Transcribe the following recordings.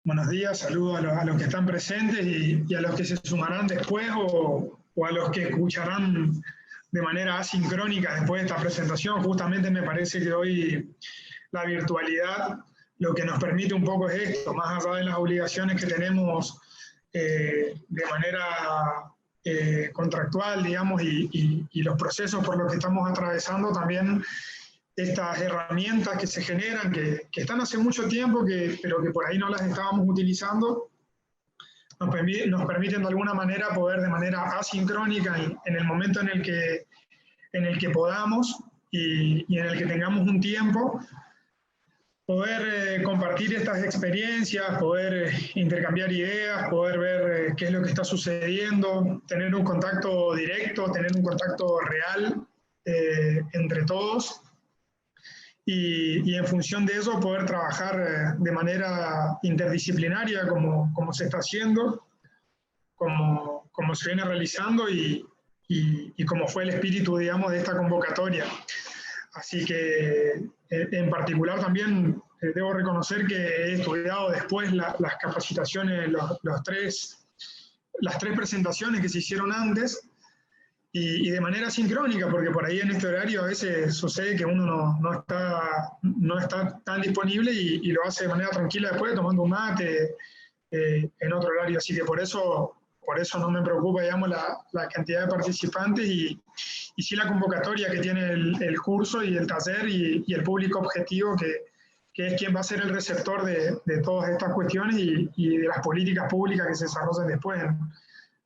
Buenos días, saludos a los que están presentes y a los que se sumarán después o a los que escucharán de manera asincrónica después de esta presentación. Justamente me parece que hoy la virtualidad lo que nos permite un poco es esto, más allá de las obligaciones que tenemos de manera contractual, digamos, y los procesos por los que estamos atravesando, también estas herramientas que se generan, que están hace mucho tiempo, pero que por ahí no las estábamos utilizando, nos permiten de alguna manera poder de manera asincrónica en el momento en el que podamos y en el que tengamos un tiempo, poder compartir estas experiencias, poder intercambiar ideas, poder ver qué es lo que está sucediendo, tener un contacto directo, tener un contacto real entre todos. Y en función de eso poder trabajar de manera interdisciplinaria como se está haciendo, como se viene realizando y como fue el espíritu, digamos, de esta convocatoria. Así que en particular también debo reconocer que he estudiado después las capacitaciones, las tres presentaciones que se hicieron antes, y de manera sincrónica, porque por ahí en este horario a veces sucede que uno no está tan disponible y lo hace de manera tranquila después, tomando un mate en otro horario. Así que por eso no me preocupa, digamos, la cantidad de participantes y sí la convocatoria que tiene el curso y el taller y el público objetivo que es quien va a ser el receptor de todas estas cuestiones y de las políticas públicas que se desarrollen después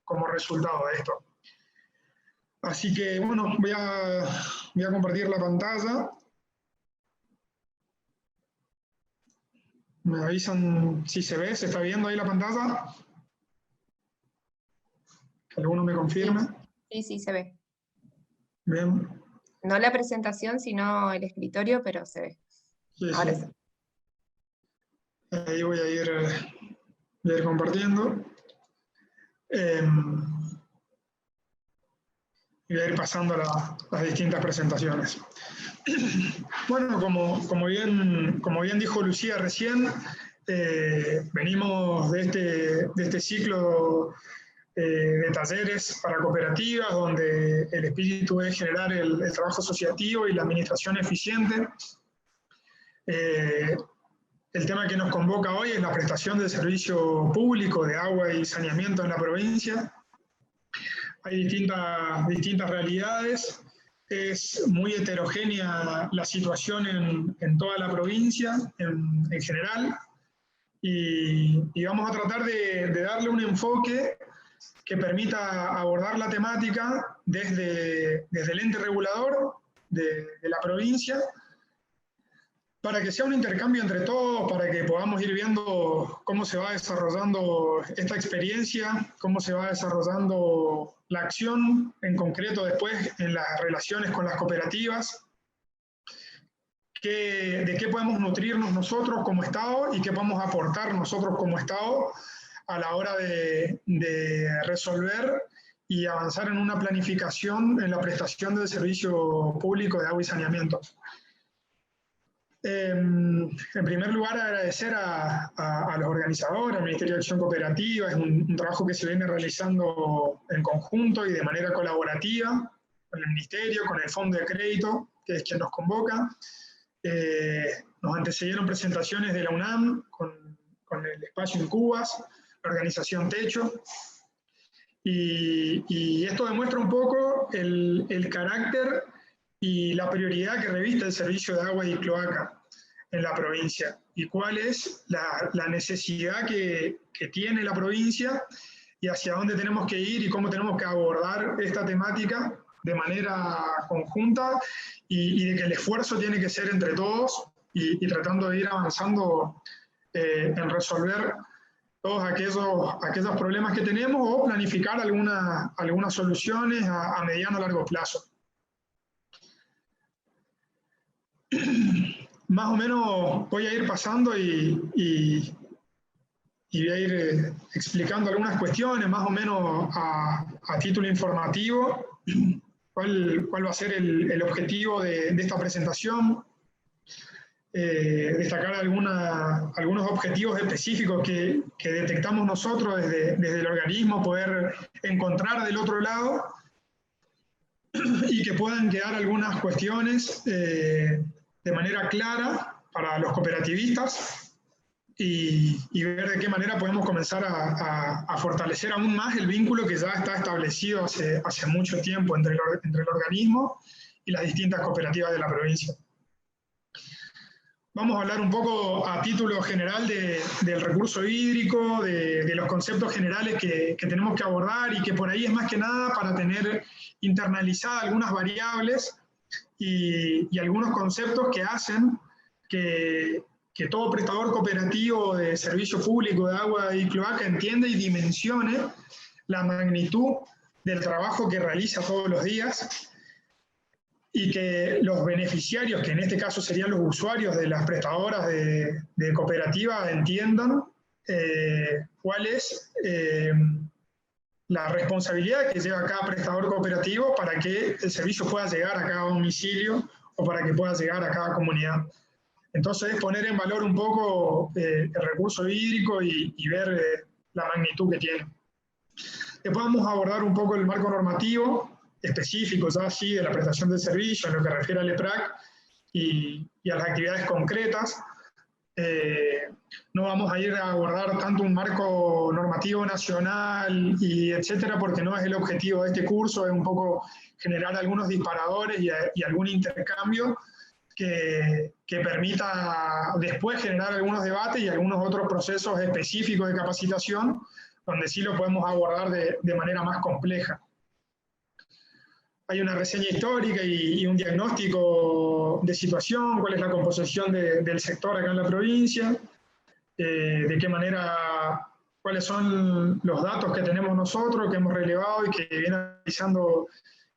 como resultado de esto. Así que, bueno, voy a compartir la pantalla. Me avisan si se ve, ¿se está viendo ahí la pantalla? Que alguno me confirme. Sí, se ve. Bien. No la presentación, sino el escritorio, pero se ve. Sí, ahora sí. sí. Ahí voy a ir compartiendo. Y voy a ir pasando las distintas presentaciones. Bueno, como bien dijo Lucía recién, venimos de este ciclo de talleres para cooperativas, donde el espíritu es generar el trabajo asociativo y la administración eficiente. El tema que nos convoca hoy es la prestación de servicio público de agua y saneamiento en la provincia. Hay distintas realidades, es muy heterogénea la situación en toda la provincia en general, y vamos a tratar de darle un enfoque que permita abordar la temática desde el ente regulador de la provincia, para que sea un intercambio entre todos, para que podamos ir viendo cómo se va desarrollando esta experiencia, cómo se va desarrollando la acción en concreto después en las relaciones con las cooperativas, de qué podemos nutrirnos nosotros como Estado y qué podemos aportar nosotros como Estado a la hora de resolver y avanzar en una planificación en la prestación del servicio público de agua y saneamiento. En primer lugar, agradecer a los organizadores, al Ministerio de Acción Cooperativa. Es un trabajo que se viene realizando en conjunto y de manera colaborativa con el Ministerio, con el Fondo de Crédito, que es quien nos convoca. Nos antecedieron presentaciones de la UNAM con el espacio Incubas, la organización Techo. Y esto demuestra un poco el carácter y la prioridad que reviste el servicio de agua y cloaca en la provincia, y cuál es la necesidad que tiene la provincia y hacia dónde tenemos que ir y cómo tenemos que abordar esta temática de manera conjunta, y de que el esfuerzo tiene que ser entre todos y tratando de ir avanzando en resolver todos aquellos problemas que tenemos o planificar algunas soluciones a mediano o largo plazo. Más o menos voy a ir pasando y voy a ir explicando algunas cuestiones, más o menos a título informativo, cuál va a ser el objetivo de esta presentación. destacar algunos objetivos específicos que detectamos nosotros desde el organismo, poder encontrar del otro lado y que puedan quedar algunas cuestiones de manera clara para los cooperativistas y ver de qué manera podemos comenzar a fortalecer aún más el vínculo que ya está establecido hace mucho tiempo entre el organismo y las distintas cooperativas de la provincia. Vamos a hablar un poco a título general del recurso hídrico, de los conceptos generales que tenemos que abordar y que por ahí es más que nada para tener internalizadas algunas variables y algunos conceptos que hacen que todo prestador cooperativo de servicio público de agua y cloaca entienda y dimensione la magnitud del trabajo que realiza todos los días y que los beneficiarios, que en este caso serían los usuarios de las prestadoras de cooperativa, entiendan cuál es la responsabilidad que lleva cada prestador cooperativo para que el servicio pueda llegar a cada domicilio o para que pueda llegar a cada comunidad. Entonces, poner en valor un poco el recurso hídrico y ver la magnitud que tiene. Después vamos a abordar un poco el marco normativo específico, ya así, de la prestación del servicio, en lo que refiere al EPRAC y a las actividades concretas. No vamos a ir a abordar tanto un marco normativo nacional y etcétera, porque no es el objetivo de este curso, es un poco generar algunos disparadores y algún intercambio que permita después generar algunos debates y algunos otros procesos específicos de capacitación, donde sí lo podemos abordar de manera más compleja. Hay una reseña histórica y un diagnóstico de situación, cuál es la composición del sector acá en la provincia, de qué manera, cuáles son los datos que tenemos nosotros, que hemos relevado y que viene analizando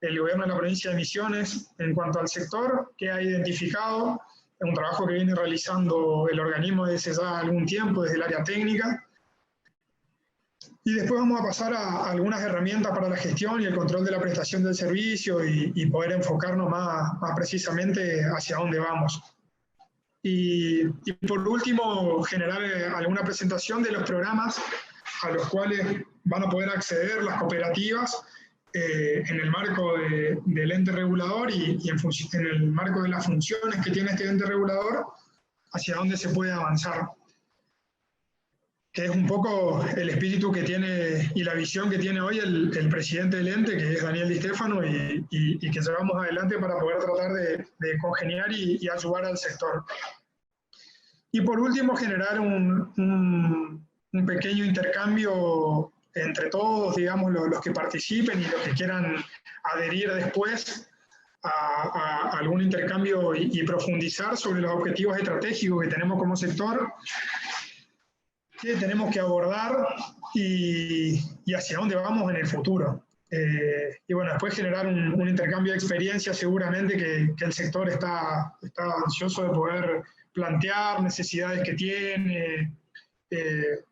el gobierno de la provincia de Misiones en cuanto al sector, que ha identificado, es un trabajo que viene realizando el organismo desde ya algún tiempo, desde el área técnica. Y después vamos a pasar a algunas herramientas para la gestión y el control de la prestación del servicio y poder enfocarnos más precisamente hacia dónde vamos. Y por último, generar alguna presentación de los programas a los cuales van a poder acceder las cooperativas en el marco del ente regulador y en el marco de las funciones que tiene este ente regulador, hacia dónde se puede avanzar. Que es un poco el espíritu que tiene y la visión que tiene hoy el presidente del ente, que es Daniel Di Stefano, y que llevamos adelante para poder tratar de congeniar y ayudar al sector. Y por último, generar un pequeño intercambio entre todos, digamos, los que participen y los que quieran adherir después a algún intercambio y profundizar sobre los objetivos estratégicos que tenemos como sector, que tenemos que abordar y hacia dónde vamos en el futuro. Y bueno, después generar un intercambio de experiencias, seguramente que el sector está ansioso de poder plantear necesidades que tiene,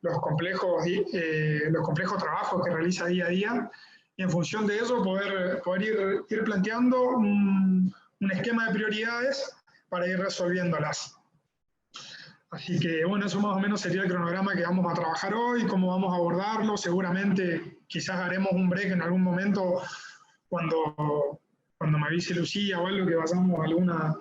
los complejos trabajos que realiza día a día, y en función de eso poder ir planteando un esquema de prioridades para ir resolviéndolas. Así que bueno, eso más o menos sería el cronograma que vamos a trabajar hoy, cómo vamos a abordarlo. Seguramente quizás haremos un break en algún momento cuando me avise Lucía o algo, que vayamos a unos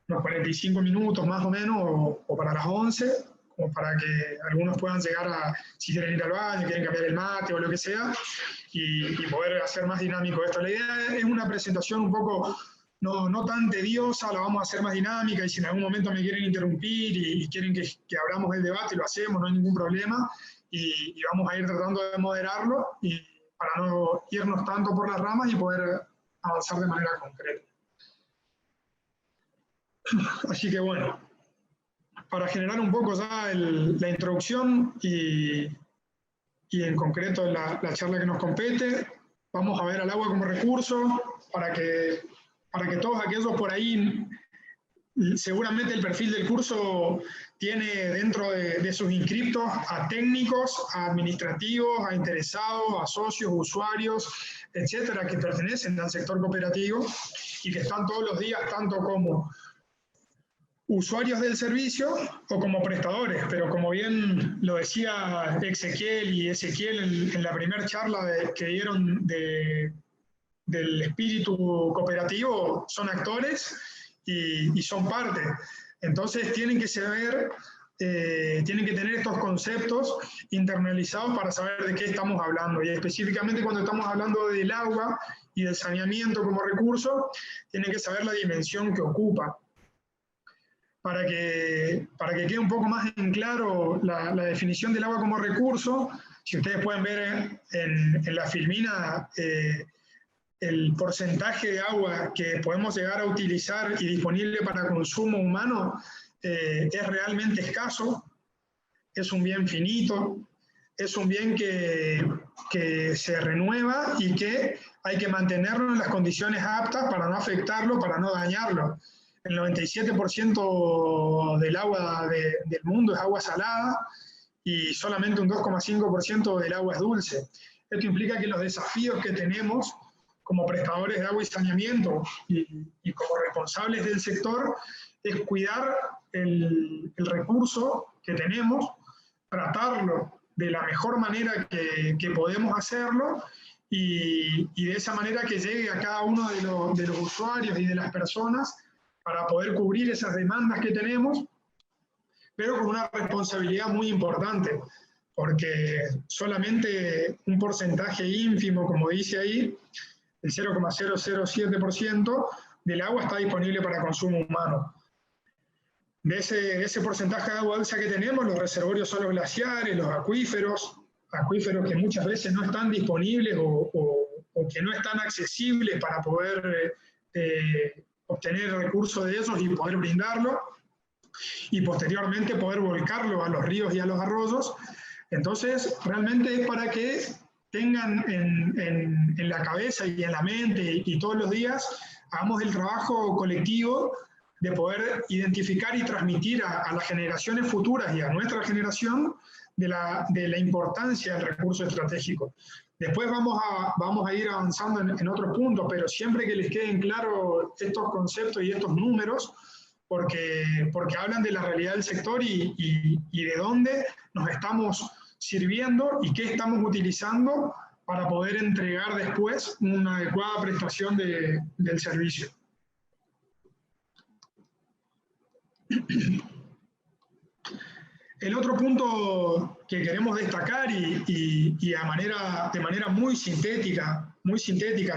45 minutos más o menos, o para las 11, como para que algunos puedan llegar si quieren ir al baño, quieren cambiar el mate o lo que sea, y poder hacer más dinámico esto. La idea es una presentación un poco no tan tediosa, la vamos a hacer más dinámica, y si en algún momento me quieren interrumpir y quieren que abramos el debate, lo hacemos, no hay ningún problema, y vamos a ir tratando de moderarlo y para no irnos tanto por las ramas y poder avanzar de manera concreta. Así que bueno, para generar un poco ya la introducción y en concreto la charla que nos compete, vamos a ver al agua como recurso para que todos aquellos por ahí, seguramente el perfil del curso tiene dentro de sus inscriptos a técnicos, a administrativos, a interesados, a socios, usuarios, etcétera, que pertenecen al sector cooperativo y que están todos los días tanto como usuarios del servicio o como prestadores, pero como bien lo decía Ezequiel y Ezequiel en la primera charla que dieron del espíritu cooperativo, son actores y son parte. Entonces tienen que saber, tienen que tener estos conceptos internalizados para saber de qué estamos hablando. Y específicamente cuando estamos hablando del agua y del saneamiento como recurso, tienen que saber la dimensión que ocupa. Para que quede un poco más en claro la definición del agua como recurso, si ustedes pueden ver en la filmina el porcentaje de agua que podemos llegar a utilizar y disponible para consumo humano es realmente escaso, es un bien finito, es un bien que se renueva y que hay que mantenerlo en las condiciones aptas para no afectarlo, para no dañarlo. El 97% del agua del mundo es agua salada y solamente un 2,5% del agua es dulce. Esto implica que los desafíos que tenemos como prestadores de agua y saneamiento y como responsables del sector es cuidar el recurso que tenemos, tratarlo de la mejor manera que podemos hacerlo y de esa manera que llegue a cada uno de los usuarios y de las personas para poder cubrir esas demandas que tenemos, pero con una responsabilidad muy importante, porque solamente un porcentaje ínfimo, como dice ahí, el 0,007% del agua está disponible para consumo humano. De ese porcentaje de agua dulce que tenemos, los reservorios son los glaciares, los acuíferos que muchas veces no están disponibles o que no están accesibles para poder obtener recursos de esos y poder brindarlo, y posteriormente poder volcarlo a los ríos y a los arroyos. Entonces, realmente es para que tengan en la cabeza y en la mente y todos los días hagamos el trabajo colectivo de poder identificar y transmitir a las generaciones futuras y a nuestra generación de la importancia del recurso estratégico. Después vamos a ir avanzando en otros puntos, pero siempre que les queden claros estos conceptos y estos números, porque hablan de la realidad del sector y de dónde nos estamos sirviendo y qué estamos utilizando para poder entregar después una adecuada prestación del servicio. El otro punto que queremos destacar y de manera muy sintética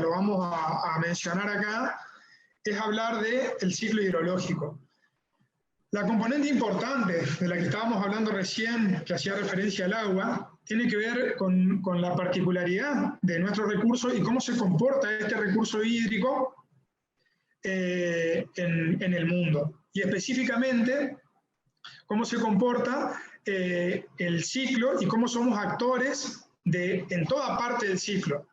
lo vamos a mencionar acá, es hablar del ciclo hidrológico. La componente importante de la que estábamos hablando recién, que hacía referencia al agua, tiene que ver con la particularidad de nuestro recurso y cómo se comporta este recurso hídrico en el mundo. Y específicamente, cómo se comporta el ciclo y cómo somos actores en toda parte del ciclo.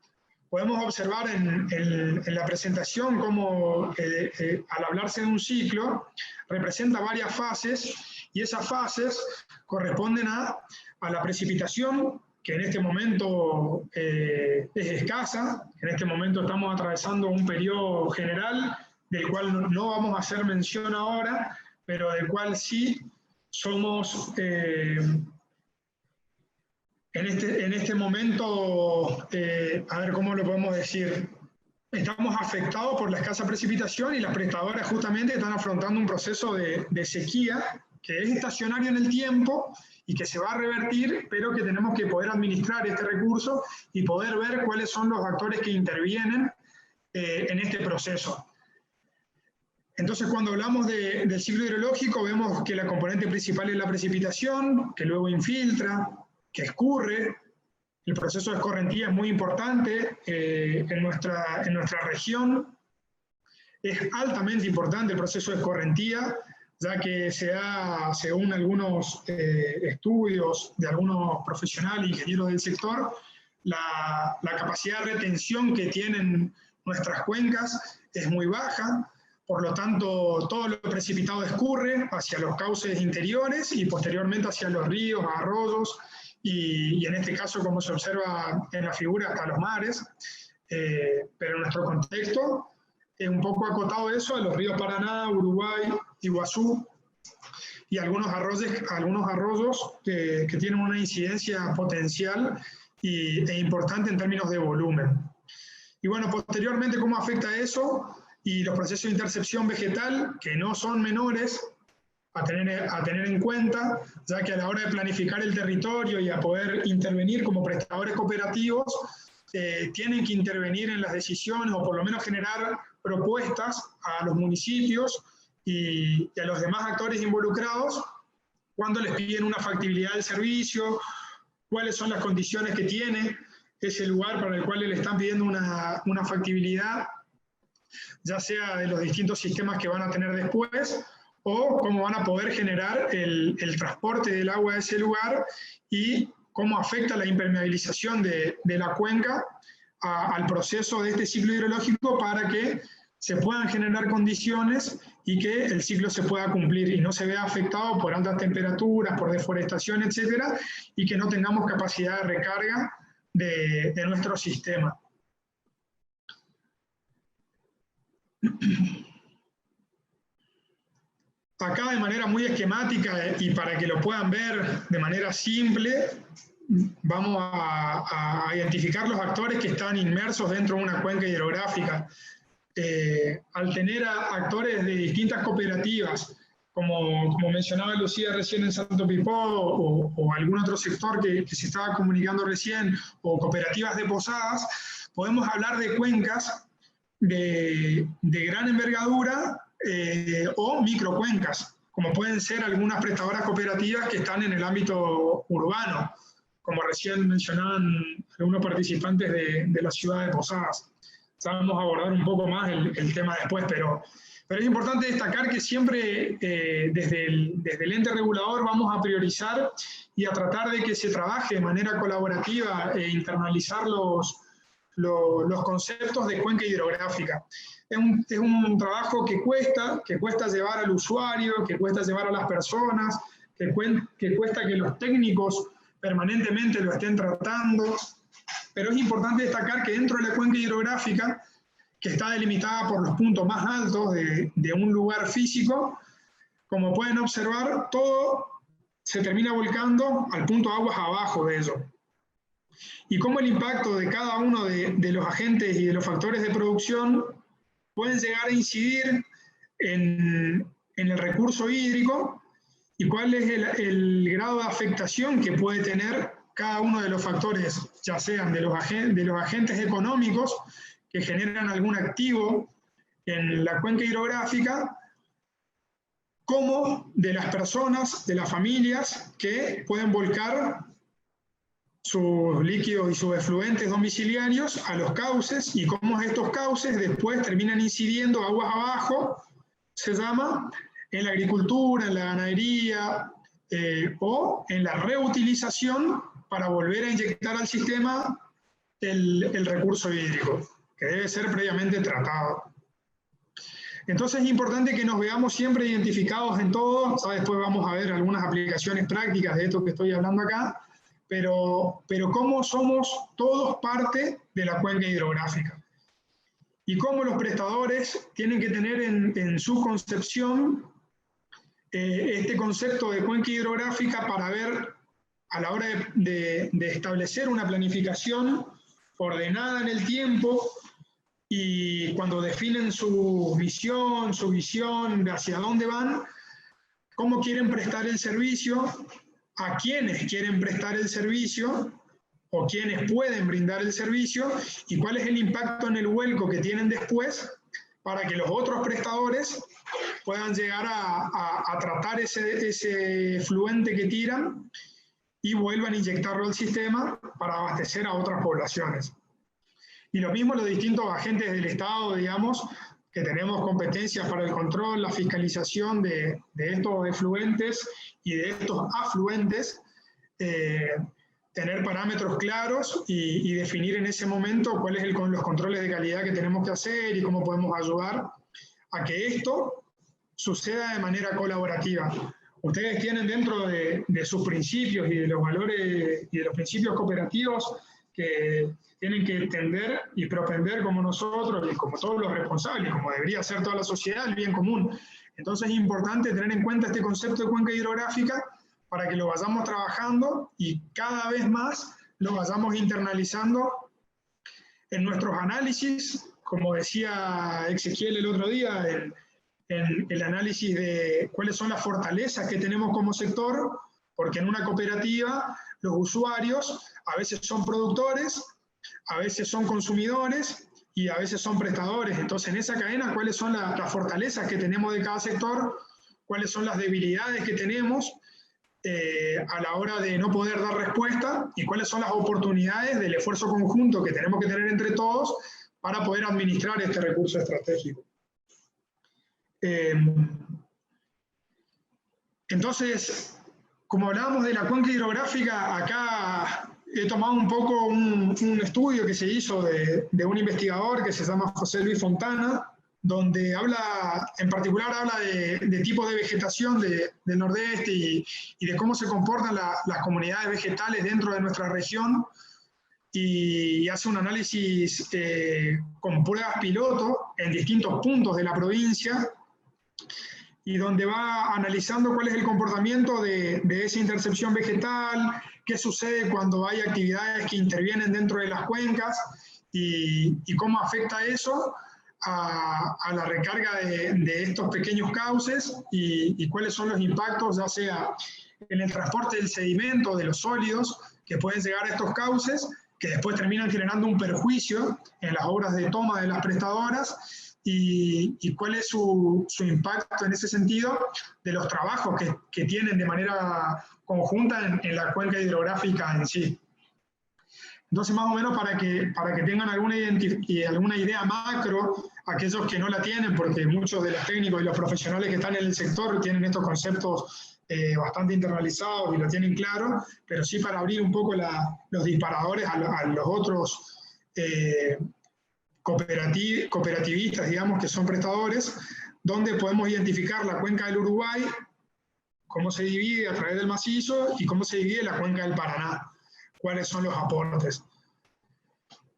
Podemos observar en la presentación cómo al hablarse de un ciclo representa varias fases y esas fases corresponden a la precipitación, que en este momento es escasa. En este momento estamos atravesando un periodo general del cual no vamos a hacer mención ahora, pero del cual sí somos en este momento, a ver cómo lo podemos decir, estamos afectados por la escasa precipitación y las prestadoras justamente están afrontando un proceso de sequía que es estacionario en el tiempo y que se va a revertir, pero que tenemos que poder administrar este recurso y poder ver cuáles son los actores que intervienen en este proceso. Entonces, cuando hablamos del ciclo hidrológico, vemos que la componente principal es la precipitación, que luego infiltra, que escurre. El proceso de escorrentía es muy importante en nuestra región. Es altamente importante el proceso de escorrentía, ya que se da, según algunos estudios de algunos profesionales e ingenieros del sector, la capacidad de retención que tienen nuestras cuencas es muy baja. Por lo tanto, todo lo precipitado escurre hacia los cauces interiores y posteriormente hacia los ríos, arroyos y en este caso, como se observa en la figura, hasta los mares. Pero en nuestro contexto es un poco acotado eso a los ríos Paraná, Uruguay, Iguazú y algunos arroyos que tienen una incidencia potencial e importante en términos de volumen. Y bueno, posteriormente, ¿cómo afecta eso? Y los procesos de intercepción vegetal, que no son menores a tener en cuenta, ya que a la hora de planificar el territorio y a poder intervenir como prestadores cooperativos, tienen que intervenir en las decisiones o por lo menos generar propuestas a los municipios y a los demás actores involucrados cuando les piden una factibilidad del servicio, cuáles son las condiciones que tiene ese lugar para el cual le están pidiendo una factibilidad, ya sea de los distintos sistemas que van a tener después, o cómo van a poder generar el transporte del agua a ese lugar y cómo afecta la impermeabilización de la cuenca al proceso de este ciclo hidrológico para que se puedan generar condiciones y que el ciclo se pueda cumplir y no se vea afectado por altas temperaturas, por deforestación, etcétera, y que no tengamos capacidad de recarga de nuestro sistema. Acá de manera muy esquemática y para que lo puedan ver de manera simple, vamos a identificar los actores que están inmersos dentro de una cuenca hidrográfica. Al tener actores de distintas cooperativas, como mencionaba Lucía recién en Santo Pipó, o algún otro sector que se estaba comunicando recién, o cooperativas de posadas, podemos hablar de cuencas de gran envergadura o microcuencas, como pueden ser algunas prestadoras cooperativas que están en el ámbito urbano, como recién mencionaban algunos participantes de la ciudad de Posadas. Ya vamos a abordar un poco más el tema después, pero es importante destacar que siempre desde el ente regulador vamos a priorizar y a tratar de que se trabaje de manera colaborativa e internalizar los conceptos de cuenca hidrográfica. Es un trabajo que cuesta llevar al usuario, que cuesta llevar a las personas, que cuesta que los técnicos permanentemente lo estén tratando, pero es importante destacar que dentro de la cuenca hidrográfica, que está delimitada por los puntos más altos de un lugar físico, como pueden observar, todo se termina volcando al punto de aguas abajo de ello. Y cómo el impacto de cada uno de los agentes y de los factores de producción pueden llegar a incidir en el recurso hídrico y cuál es el grado de afectación que puede tener cada uno de los factores, ya sean de los agentes económicos que generan algún activo en la cuenca hidrográfica, como de las personas, de las familias que pueden volcar sus líquidos y sus efluentes domiciliarios a los cauces y cómo estos cauces después terminan incidiendo aguas abajo, se llama, en la agricultura, en la ganadería o en la reutilización para volver a inyectar al sistema el recurso hídrico, que debe ser previamente tratado. Entonces es importante que nos veamos siempre identificados en todo, después vamos a ver algunas aplicaciones prácticas de esto que estoy hablando acá, pero cómo somos todos parte de la cuenca hidrográfica. Y cómo los prestadores tienen que tener en su concepción este concepto de cuenca hidrográfica para ver a la hora de establecer una planificación ordenada en el tiempo y cuando definen su visión de hacia dónde van, cómo quieren prestar el servicio, a quiénes quieren prestar el servicio o quiénes pueden brindar el servicio y cuál es el impacto en el vuelco que tienen después para que los otros prestadores puedan llegar a tratar ese efluente que tiran y vuelvan a inyectarlo al sistema para abastecer a otras poblaciones. Y lo mismo los distintos agentes del Estado, digamos, que tenemos competencias para el control, la fiscalización de estos efluentes y de estos afluentes, tener parámetros claros y definir en ese momento cuáles son los controles de calidad que tenemos que hacer y cómo podemos ayudar a que esto suceda de manera colaborativa. Ustedes tienen dentro de sus principios y de los valores y de los principios cooperativos que tienen que entender y propender como nosotros y como todos los responsables, como debería ser toda la sociedad, el bien común. Entonces es importante tener en cuenta este concepto de cuenca hidrográfica para que lo vayamos trabajando y cada vez más lo vayamos internalizando en nuestros análisis, como decía Ezequiel el otro día, en el análisis de cuáles son las fortalezas que tenemos como sector, porque en una cooperativa los usuarios a veces son productores, a veces son consumidores y a veces son prestadores. Entonces, en esa cadena, ¿cuáles son las fortalezas que tenemos de cada sector? ¿Cuáles son las debilidades que tenemos a la hora de no poder dar respuesta? ¿Y cuáles son las oportunidades del esfuerzo conjunto que tenemos que tener entre todos para poder administrar este recurso estratégico? Entonces, como hablábamos de la cuenca hidrográfica, acá he tomado un poco un estudio que se hizo de un investigador que se llama José Luis Fontana, donde habla, en particular habla de tipos de vegetación del nordeste y de cómo se comportan las comunidades vegetales dentro de nuestra región, y hace un análisis con pruebas piloto en distintos puntos de la provincia, y donde va analizando cuál es el comportamiento de esa intercepción vegetal, qué sucede cuando hay actividades que intervienen dentro de las cuencas y cómo afecta eso a la recarga de estos pequeños cauces y cuáles son los impactos, ya sea en el transporte del sedimento, de los sólidos, que pueden llegar a estos cauces, que después terminan generando un perjuicio en las obras de toma de las prestadoras, y cuál es su impacto en ese sentido de los trabajos que tienen de manera conjunta en la cuenca hidrográfica en sí. Entonces, más o menos para que tengan alguna idea macro, aquellos que no la tienen, porque muchos de los técnicos y los profesionales que están en el sector tienen estos conceptos bastante internalizados y lo tienen claro, pero sí para abrir un poco los disparadores a los otros cooperativistas, digamos, que son prestadores, donde podemos identificar la cuenca del Uruguay, cómo se divide a través del macizo y cómo se divide la cuenca del Paraná, cuáles son los aportes.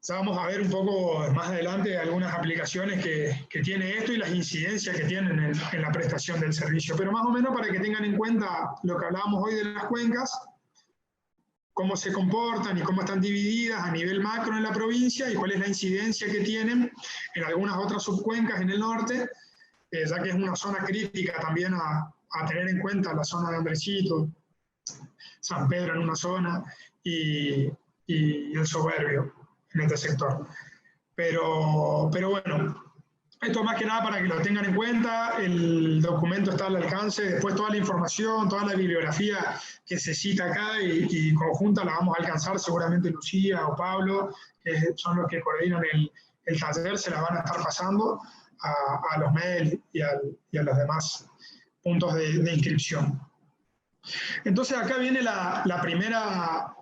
Ya vamos a ver un poco más adelante algunas aplicaciones que tiene esto y las incidencias que tienen en la prestación del servicio, pero más o menos para que tengan en cuenta lo que hablábamos hoy de las cuencas, cómo se comportan y cómo están divididas a nivel macro en la provincia y cuál es la incidencia que tienen en algunas otras subcuencas en el norte, ya que es una zona crítica también a tener en cuenta, la zona de Andresito, San Pedro en una zona y el Soberbio en este sector. Pero bueno, esto más que nada para que lo tengan en cuenta, el documento está al alcance, después toda la información, toda la bibliografía que se cita acá y conjunta la vamos a alcanzar seguramente Lucía o Pablo, que son los que coordinan el taller, se la van a estar pasando a los mails y a los demás puntos de inscripción. Entonces acá viene la primera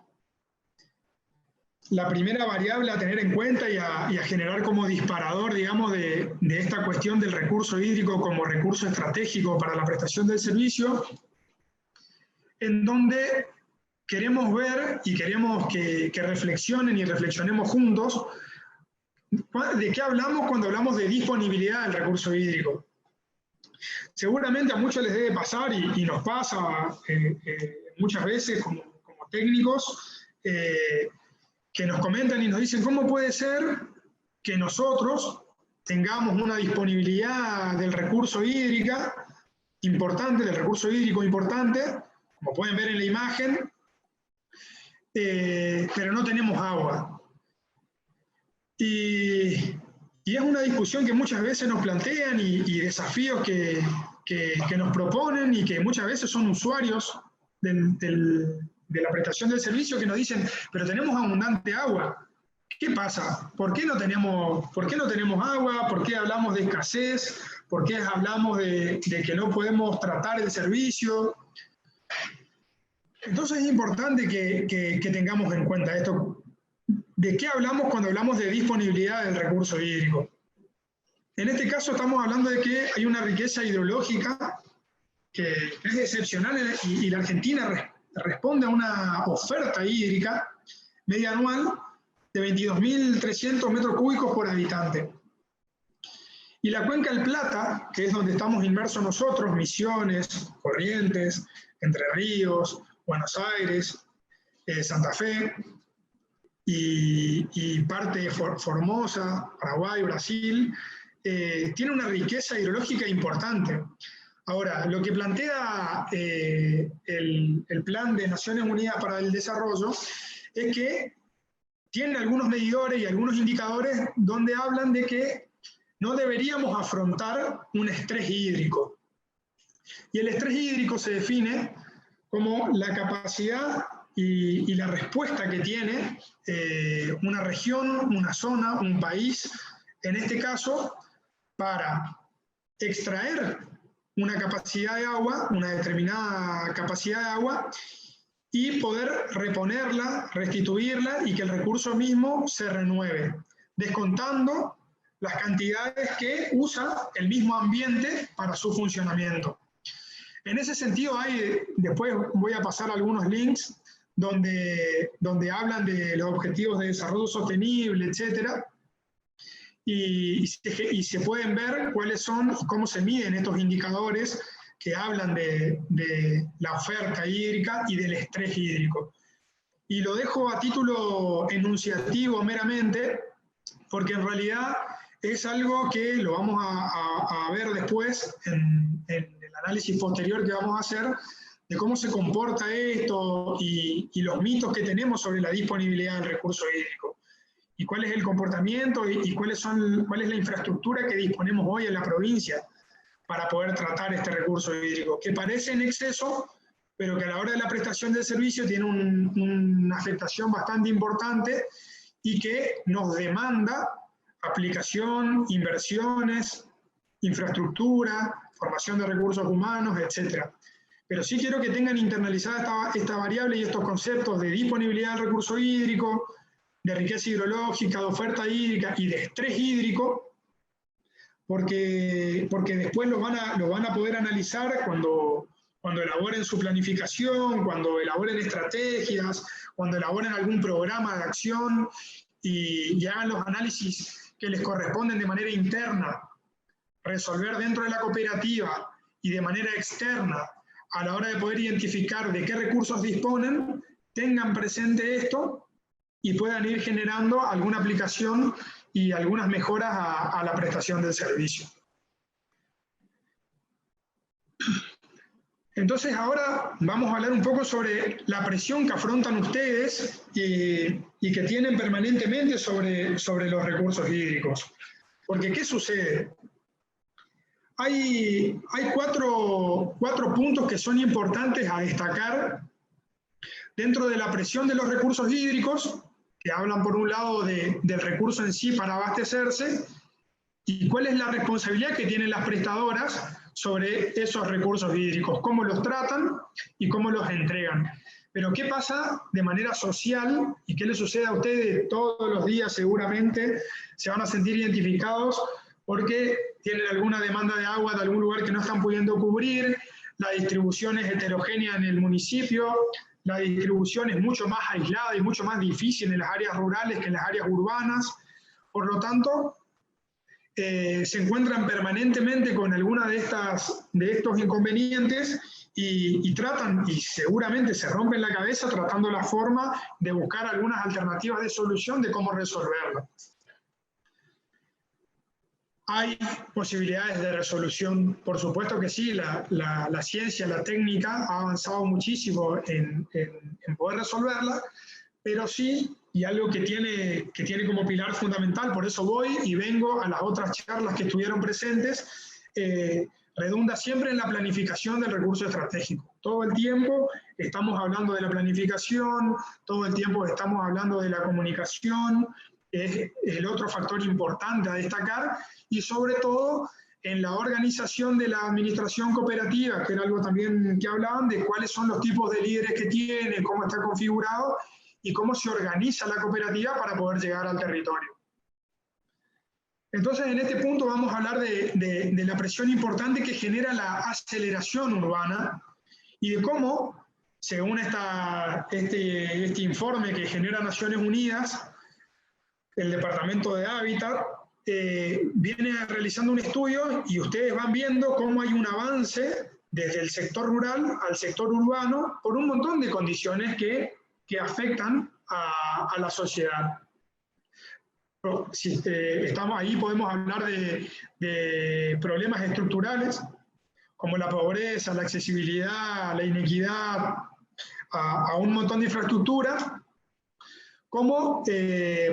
variable a tener en cuenta y a generar como disparador, digamos, de esta cuestión del recurso hídrico como recurso estratégico para la prestación del servicio, en donde queremos ver y queremos que reflexionen y reflexionemos juntos de qué hablamos cuando hablamos de disponibilidad del recurso hídrico. Seguramente a muchos les debe pasar y nos pasa muchas veces como técnicos, que nos comentan y nos dicen cómo puede ser que nosotros tengamos una disponibilidad del recurso hídrico importante, como pueden ver en la imagen, pero no tenemos agua. Y es una discusión que muchas veces nos plantean y desafíos que nos proponen y que muchas veces son usuarios de la prestación del servicio que nos dicen, pero tenemos abundante agua. ¿Qué pasa? ¿Por qué no tenemos agua? ¿Por qué hablamos de escasez? ¿Por qué hablamos de que no podemos tratar el servicio? Entonces es importante que tengamos en cuenta esto. ¿De qué hablamos cuando hablamos de disponibilidad del recurso hídrico? En este caso estamos hablando de que hay una riqueza hidrológica que es excepcional y la Argentina responde a una oferta hídrica media anual de 22.300 metros cúbicos por habitante. Y la cuenca del Plata, que es donde estamos inmersos nosotros, Misiones, Corrientes, Entre Ríos, Buenos Aires, Santa Fe, y parte de Formosa, Paraguay, Brasil, tiene una riqueza hidrológica importante. Ahora, lo que plantea el Plan de Naciones Unidas para el Desarrollo es que tiene algunos medidores y algunos indicadores donde hablan de que no deberíamos afrontar un estrés hídrico. Y el estrés hídrico se define como la capacidad y la respuesta que tiene una región, una zona, un país, en este caso, para extraer una capacidad de agua, una determinada capacidad de agua, y poder reponerla, restituirla y que el recurso mismo se renueve, descontando las cantidades que usa el mismo ambiente para su funcionamiento. En ese sentido, después voy a pasar algunos links donde hablan de los objetivos de desarrollo sostenible, etcétera, y se pueden ver cuáles son y cómo se miden estos indicadores que hablan de la oferta hídrica y del estrés hídrico. Y lo dejo a título enunciativo meramente, porque en realidad es algo que lo vamos a ver después en el análisis posterior que vamos a hacer, de cómo se comporta esto y los mitos que tenemos sobre la disponibilidad del recurso hídrico. Y cuál es el comportamiento y cuál es la infraestructura que disponemos hoy en la provincia para poder tratar este recurso hídrico, que parece en exceso, pero que a la hora de la prestación del servicio tiene una afectación bastante importante y que nos demanda aplicación, inversiones, infraestructura, formación de recursos humanos, etc. Pero sí quiero que tengan internalizada esta variable y estos conceptos de disponibilidad del recurso hídrico, de riqueza hidrológica, de oferta hídrica y de estrés hídrico, porque después lo van a poder analizar cuando elaboren su planificación, cuando elaboren estrategias, cuando elaboren algún programa de acción y hagan los análisis que les corresponden de manera interna, resolver dentro de la cooperativa y de manera externa a la hora de poder identificar de qué recursos disponen, tengan presente esto y puedan ir generando alguna aplicación y algunas mejoras a la prestación del servicio. Entonces ahora vamos a hablar un poco sobre la presión que afrontan ustedes y que tienen permanentemente sobre los recursos hídricos. Porque ¿qué sucede? Hay cuatro puntos que son importantes a destacar dentro de la presión de los recursos hídricos, que hablan por un lado del recurso en sí para abastecerse, y cuál es la responsabilidad que tienen las prestadoras sobre esos recursos hídricos, cómo los tratan y cómo los entregan. Pero ¿qué pasa de manera social y qué les sucede a ustedes todos los días? Seguramente se van a sentir identificados porque tienen alguna demanda de agua de algún lugar que no están pudiendo cubrir, la distribución es heterogénea en el municipio, la distribución es mucho más aislada y mucho más difícil en las áreas rurales que en las áreas urbanas. Por lo tanto, se encuentran permanentemente con alguna de estos inconvenientes y tratan, y seguramente se rompen la cabeza tratando la forma de buscar algunas alternativas de solución de cómo resolverlo. ¿Hay posibilidades de resolución? Por supuesto que sí, la ciencia, la técnica ha avanzado muchísimo en poder resolverla, pero sí, y algo que tiene como pilar fundamental, por eso voy y vengo a las otras charlas que estuvieron presentes, redunda siempre en la planificación del recurso estratégico. Todo el tiempo estamos hablando de la planificación, todo el tiempo estamos hablando de la comunicación, es el otro factor importante a destacar, y sobre todo en la organización de la administración cooperativa, que era algo también que hablaban de cuáles son los tipos de líderes que tiene, cómo está configurado y cómo se organiza la cooperativa para poder llegar al territorio. Entonces, en este punto vamos a hablar de la presión importante que genera la aceleración urbana y de cómo, según este informe que genera Naciones Unidas, el Departamento de Hábitat, viene realizando un estudio y ustedes van viendo cómo hay un avance desde el sector rural al sector urbano por un montón de condiciones que afectan a la sociedad. Si estamos ahí, podemos hablar de problemas estructurales, como la pobreza, la accesibilidad, la inequidad, a un montón de infraestructuras, como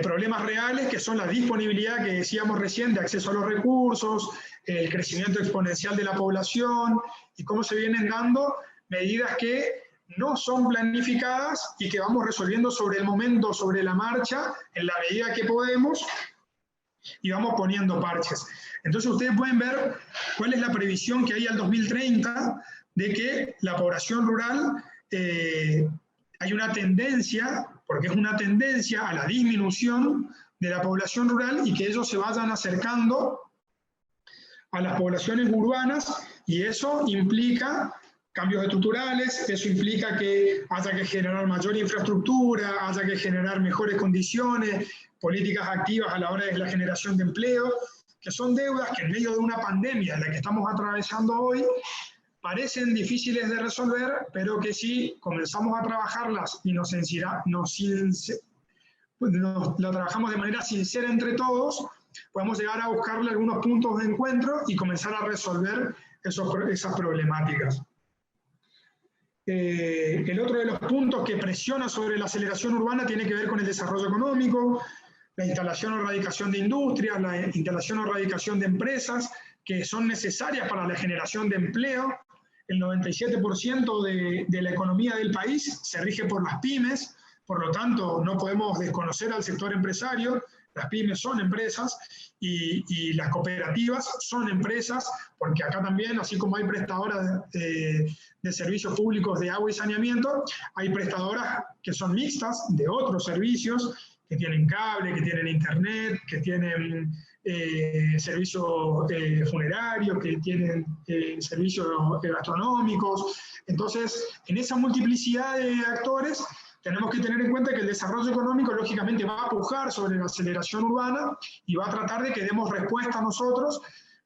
problemas reales que son la disponibilidad que decíamos recién de acceso a los recursos, el crecimiento exponencial de la población y cómo se vienen dando medidas que no son planificadas y que vamos resolviendo sobre el momento, sobre la marcha, en la medida que podemos, y vamos poniendo parches. Entonces ustedes pueden ver cuál es la previsión que hay al 2030 de que la población rural, hay una tendencia, porque es una tendencia a la disminución de la población rural y que ellos se vayan acercando a las poblaciones urbanas, y eso implica cambios estructurales, eso implica que haya que generar mayor infraestructura, haya que generar mejores condiciones, políticas activas a la hora de la generación de empleo, que son deudas que en medio de una pandemia en la que estamos atravesando hoy, parecen difíciles de resolver, pero que si comenzamos a trabajarlas y lo trabajamos de manera sincera entre todos, podemos llegar a buscarle algunos puntos de encuentro y comenzar a resolver esas problemáticas. El otro de los puntos que presiona sobre la aceleración urbana tiene que ver con el desarrollo económico, la instalación o erradicación de industrias, la instalación o erradicación de empresas que son necesarias para la generación de empleo. El 97% de la economía del país se rige por las pymes, por lo tanto no podemos desconocer al sector empresario. Las pymes son empresas y las cooperativas son empresas, porque acá también, así como hay prestadoras de servicios públicos de agua y saneamiento, hay prestadoras que son mixtas de otros servicios, que tienen cable, que tienen internet, que tienen servicios funerarios, que tienen servicios gastronómicos. Entonces, en esa multiplicidad de actores, tenemos que tener en cuenta que el desarrollo económico lógicamente va a pujar sobre la aceleración urbana y va a tratar de que demos respuesta a nosotros,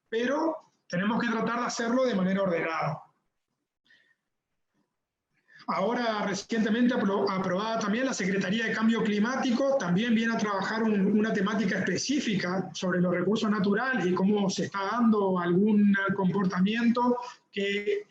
pero tenemos que tratar de hacerlo de manera ordenada. Ahora, recientemente aprobada también la Secretaría de Cambio Climático, también viene a trabajar una temática específica sobre los recursos naturales y cómo se está dando algún comportamiento que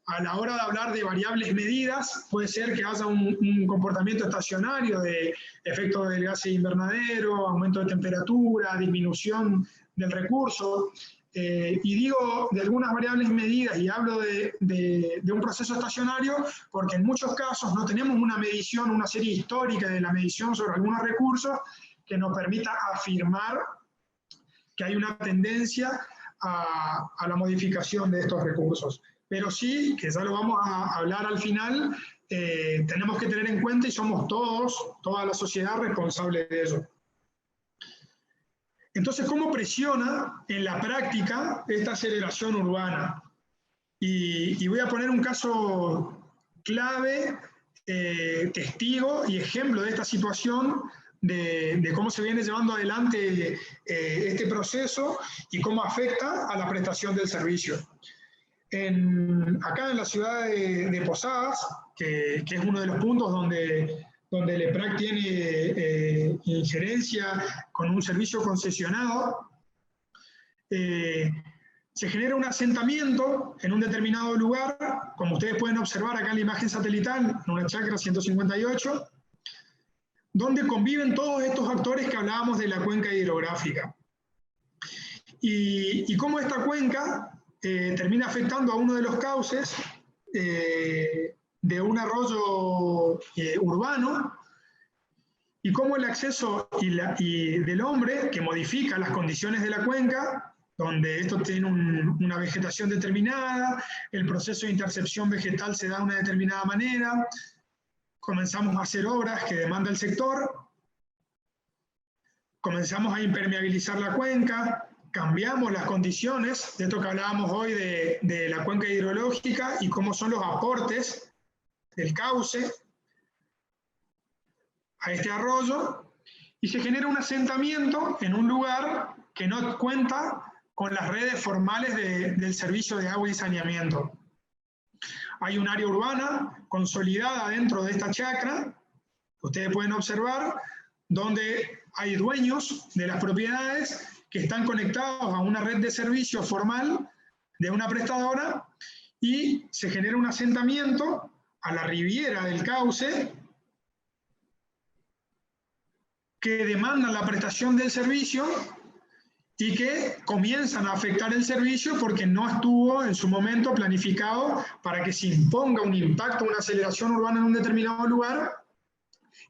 a la hora de hablar de variables medidas, puede ser que haya un comportamiento estacionario de efecto del gas invernadero, aumento de temperatura, disminución del recurso. Y digo de algunas variables medidas y hablo de un proceso estacionario porque en muchos casos no tenemos una medición, una serie histórica de la medición sobre algunos recursos que nos permita afirmar que hay una tendencia a la modificación de estos recursos. Pero sí, que ya lo vamos a hablar al final, tenemos que tener en cuenta y somos toda la sociedad responsable de ello. Entonces, ¿cómo presiona en la práctica esta aceleración urbana? Y voy a poner un caso clave, testigo y ejemplo de esta situación, de cómo se viene llevando adelante este proceso y cómo afecta a la prestación del servicio. Acá en la ciudad de Posadas, que es uno de los puntos donde el EPRAC tiene injerencia con un servicio concesionado, se genera un asentamiento en un determinado lugar, como ustedes pueden observar acá en la imagen satelital, en una chacra 158, donde conviven todos estos actores que hablábamos de la cuenca hidrográfica. Y cómo esta cuenca termina afectando a uno de los cauces de un arroyo urbano, y cómo el acceso del hombre, que modifica las condiciones de la cuenca, donde esto tiene una vegetación determinada, el proceso de intercepción vegetal se da de una determinada manera, comenzamos a hacer obras que demanda el sector, comenzamos a impermeabilizar la cuenca, cambiamos las condiciones, de esto que hablábamos hoy de la cuenca hidrológica y cómo son los aportes del cauce a este arroyo, y se genera un asentamiento en un lugar que no cuenta con las redes formales del servicio de agua y saneamiento. Hay un área urbana consolidada dentro de esta chacra, ustedes pueden observar, donde hay dueños de las propiedades que están conectados a una red de servicio formal de una prestadora y se genera un asentamiento a la riviera del cauce que demandan la prestación del servicio y que comienzan a afectar el servicio porque no estuvo en su momento planificado para que se imponga un impacto, una aceleración urbana en un determinado lugar,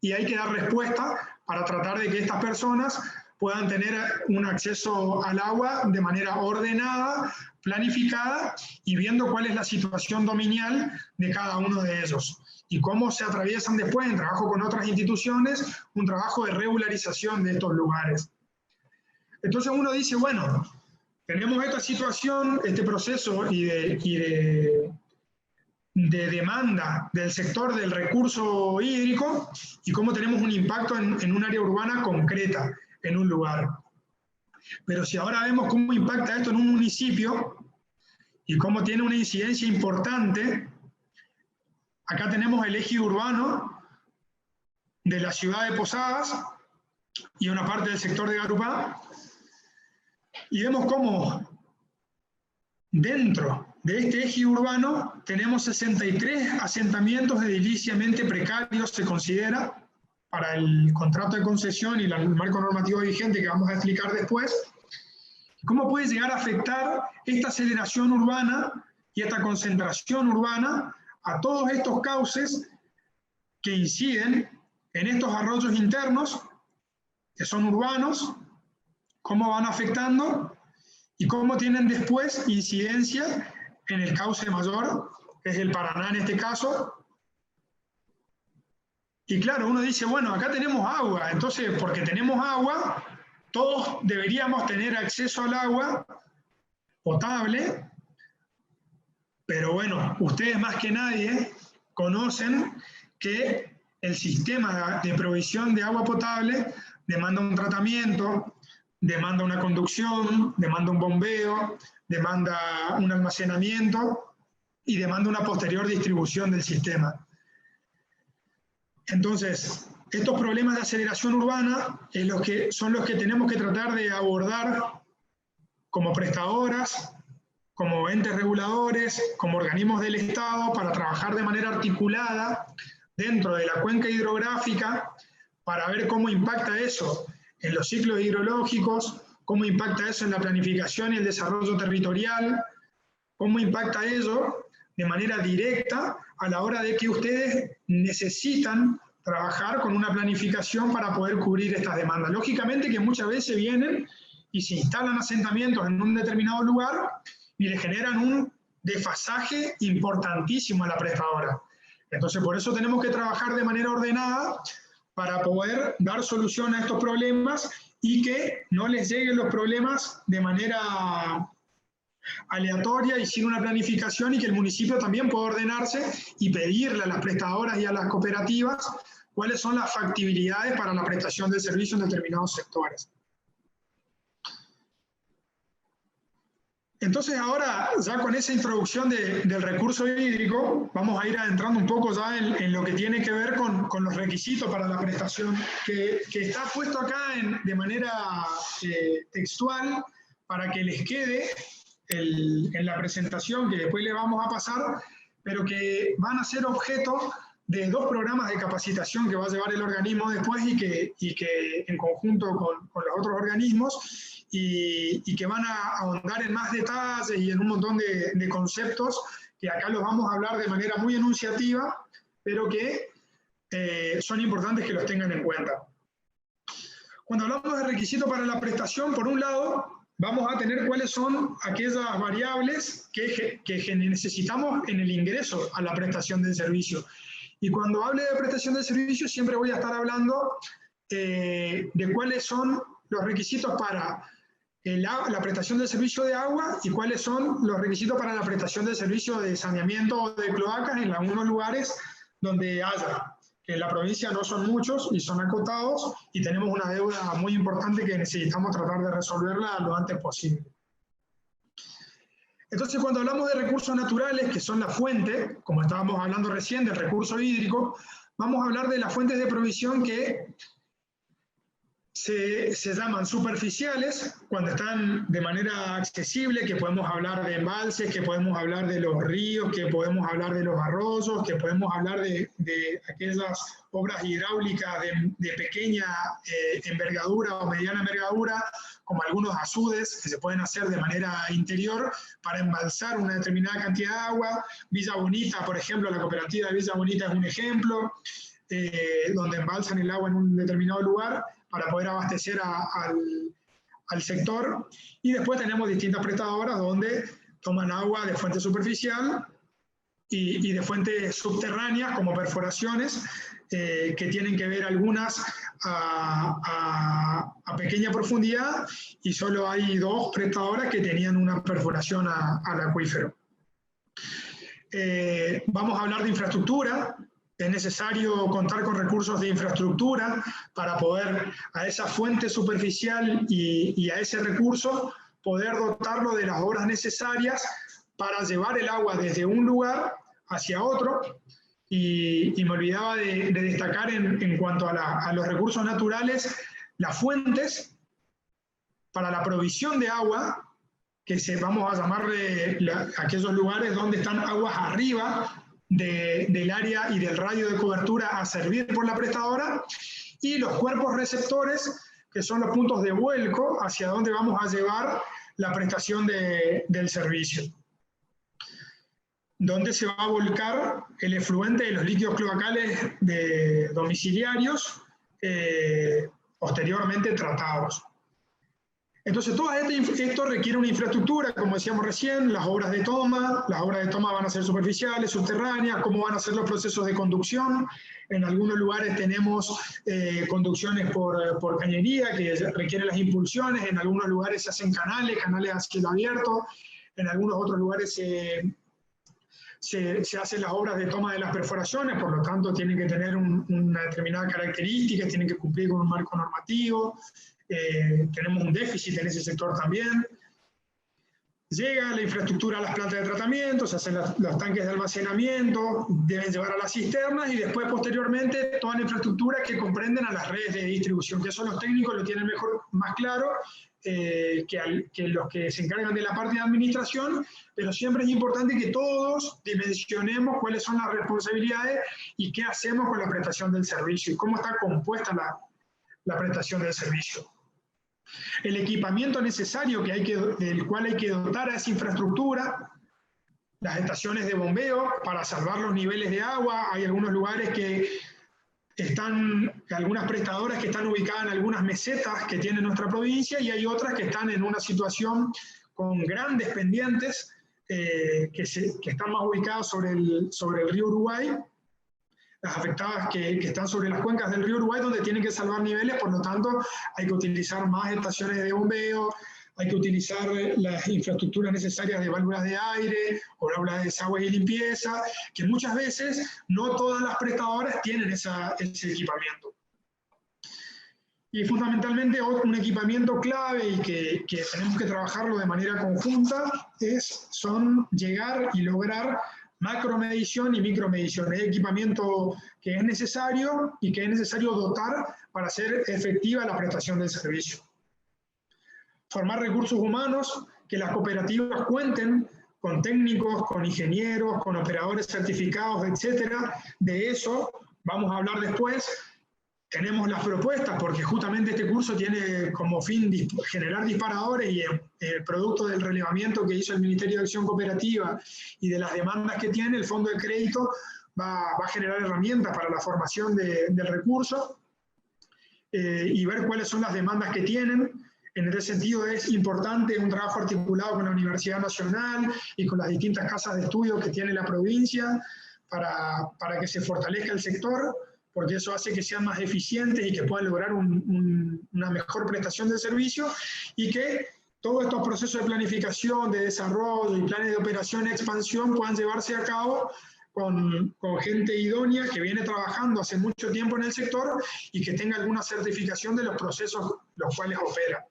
y hay que dar respuesta para tratar de que estas personas puedan tener un acceso al agua de manera ordenada, planificada y viendo cuál es la situación dominial de cada uno de ellos y cómo se atraviesan después en trabajo con otras instituciones, un trabajo de regularización de estos lugares. Entonces uno dice, bueno, tenemos esta situación, este proceso y de demanda del sector del recurso hídrico y cómo tenemos un impacto en un área urbana concreta, en un lugar. Pero si ahora vemos cómo impacta esto en un municipio y cómo tiene una incidencia importante, acá tenemos el eje urbano de la ciudad de Posadas y una parte del sector de Garupá, y vemos cómo dentro de este eje urbano tenemos 63 asentamientos ediliciamente precarios, se considera, para el contrato de concesión y el marco normativo vigente que vamos a explicar después. ¿Cómo puede llegar a afectar esta aceleración urbana y esta concentración urbana a todos estos cauces que inciden en estos arroyos internos, que son urbanos? ¿Cómo van afectando? Y cómo tienen después incidencia en el cauce mayor, que es el Paraná en este caso. Y claro, uno dice, bueno, acá tenemos agua, entonces porque tenemos agua, todos deberíamos tener acceso al agua potable, pero bueno, ustedes más que nadie conocen que el sistema de provisión de agua potable demanda un tratamiento, demanda una conducción, demanda un bombeo, demanda un almacenamiento y demanda una posterior distribución del sistema. Entonces, estos problemas de aceleración urbana son los que tenemos que tratar de abordar como prestadoras, como entes reguladores, como organismos del Estado, para trabajar de manera articulada dentro de la cuenca hidrográfica para ver cómo impacta eso en los ciclos hidrológicos, cómo impacta eso en la planificación y el desarrollo territorial, cómo impacta ello de manera directa a la hora de que ustedes necesitan trabajar con una planificación para poder cubrir estas demandas. Lógicamente que muchas veces vienen y se instalan asentamientos en un determinado lugar y le generan un desfasaje importantísimo a la prestadora. Entonces, por eso tenemos que trabajar de manera ordenada para poder dar solución a estos problemas y que no les lleguen los problemas de manera aleatoria y sin una planificación, y que el municipio también pueda ordenarse y pedirle a las prestadoras y a las cooperativas cuáles son las factibilidades para la prestación de servicios en determinados sectores. Entonces ahora, ya con esa introducción del recurso hídrico, vamos a ir adentrando un poco ya en lo que tiene que ver con los requisitos para la prestación, que está puesto acá de manera textual para que les quede en la presentación que después le vamos a pasar, pero que van a ser objeto de 2 programas de capacitación que va a llevar el organismo después y que en conjunto con los otros organismos, y que van a ahondar en más detalles y en un montón de conceptos que acá los vamos a hablar de manera muy enunciativa, pero que son importantes que los tengan en cuenta. Cuando hablamos de requisitos para la prestación, por un lado, vamos a tener cuáles son aquellas variables que necesitamos en el ingreso a la prestación del servicio. Y cuando hable de prestación del servicio, siempre voy a estar hablando de cuáles son los requisitos para la prestación del servicio de agua y cuáles son los requisitos para la prestación del servicio de saneamiento o de cloacas en algunos lugares donde haya, En la provincia no son muchos y son acotados, y tenemos una deuda muy importante que necesitamos tratar de resolverla lo antes posible. Entonces, cuando hablamos de recursos naturales, que son la fuente, como estábamos hablando recién del recurso hídrico, vamos a hablar de las fuentes de provisión que se llaman superficiales, cuando están de manera accesible, que podemos hablar de embalses, que podemos hablar de los ríos, que podemos hablar de los arroyos, que podemos hablar de aquellas obras hidráulicas de pequeña envergadura o mediana envergadura, como algunos asudes que se pueden hacer de manera interior para embalsar una determinada cantidad de agua. Villa Bonita, por ejemplo, la cooperativa de Villa Bonita es un ejemplo, donde embalsan el agua en un determinado lugar para poder abastecer al sector. Y después tenemos distintas prestadoras donde toman agua de fuente superficial y de fuentes subterráneas, como perforaciones, que tienen que ver algunas a pequeña profundidad, y solo hay 2 prestadoras que tenían una perforación al acuífero. Vamos a hablar de infraestructura. Es necesario contar con recursos de infraestructura para poder a esa fuente superficial y a ese recurso poder dotarlo de las obras necesarias para llevar el agua desde un lugar hacia otro. Y me olvidaba de destacar en cuanto a los recursos naturales, las fuentes para la provisión de agua, que vamos a llamarle aquellos lugares donde están aguas arriba del área y del radio de cobertura a servir por la prestadora, y los cuerpos receptores, que son los puntos de vuelco hacia donde vamos a llevar la prestación del servicio, donde se va a volcar el efluente de los líquidos cloacales domiciliarios posteriormente tratados. Entonces, todo esto requiere una infraestructura, como decíamos recién, las obras de toma van a ser superficiales, subterráneas, cómo van a ser los procesos de conducción. En algunos lugares tenemos conducciones por cañería, que requieren las impulsiones. En algunos lugares se hacen canales a cielo abierto. En algunos otros lugares se hacen las obras de toma de las perforaciones, por lo tanto tienen que tener una determinada característica, tienen que cumplir con un marco normativo. Tenemos un déficit en ese sector también. Llega la infraestructura a las plantas de tratamiento, se hacen los tanques de almacenamiento, deben llevar a las cisternas, y después posteriormente toda la infraestructura que comprenden a las redes de distribución, que eso los técnicos lo tienen más claro que los que se encargan de la parte de administración, pero siempre es importante que todos dimensionemos cuáles son las responsabilidades y qué hacemos con la prestación del servicio y cómo está compuesta la prestación del servicio. El equipamiento necesario del cual hay que dotar a esa infraestructura, las estaciones de bombeo para salvar los niveles de agua. Hay algunos lugares algunas prestadoras que están ubicadas en algunas mesetas que tiene nuestra provincia, y hay otras que están en una situación con grandes pendientes que están más ubicadas sobre el río Uruguay, las afectadas que están sobre las cuencas del río Uruguay, donde tienen que salvar niveles. Por lo tanto, hay que utilizar más estaciones de bombeo, hay que utilizar las infraestructuras necesarias de válvulas de aire o válvulas de desagüe y limpieza, que muchas veces no todas las prestadoras tienen ese equipamiento. Y fundamentalmente un equipamiento clave y que tenemos que trabajarlo de manera conjunta son llegar y lograr macromedición y micromedición. Es equipamiento que es necesario y que es necesario dotar para hacer efectiva la prestación del servicio. Formar recursos humanos, que las cooperativas cuenten con técnicos, con ingenieros, con operadores certificados, etcétera. De eso vamos a hablar después. Tenemos las propuestas, porque justamente este curso tiene como fin generar disparadores, y el producto del relevamiento que hizo el Ministerio de Acción Cooperativa y de las demandas que tiene el Fondo de Crédito va a generar herramientas para la formación del recurso y ver cuáles son las demandas que tienen. En este sentido es importante un trabajo articulado con la Universidad Nacional y con las distintas casas de estudio que tiene la provincia para que se fortalezca el sector, porque eso hace que sean más eficientes y que puedan lograr una mejor prestación del servicio, y que todos estos procesos de planificación, de desarrollo y planes de operación y expansión puedan llevarse a cabo con gente idónea que viene trabajando hace mucho tiempo en el sector y que tenga alguna certificación de los procesos los cuales opera.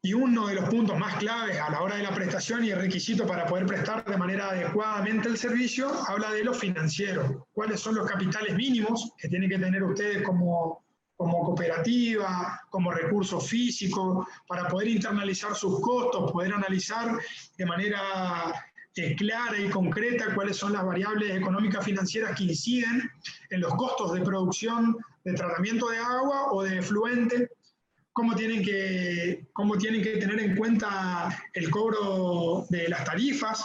Y uno de los puntos más claves a la hora de la prestación y el requisito para poder prestar de manera adecuadamente el servicio, habla de lo financiero. ¿Cuáles son los capitales mínimos que tienen que tener ustedes como cooperativa, como recurso físico, para poder internalizar sus costos, poder analizar de manera clara y concreta cuáles son las variables económicas financieras que inciden en los costos de producción, de tratamiento de agua o de efluente? ¿Cómo tienen que tener en cuenta el cobro de las tarifas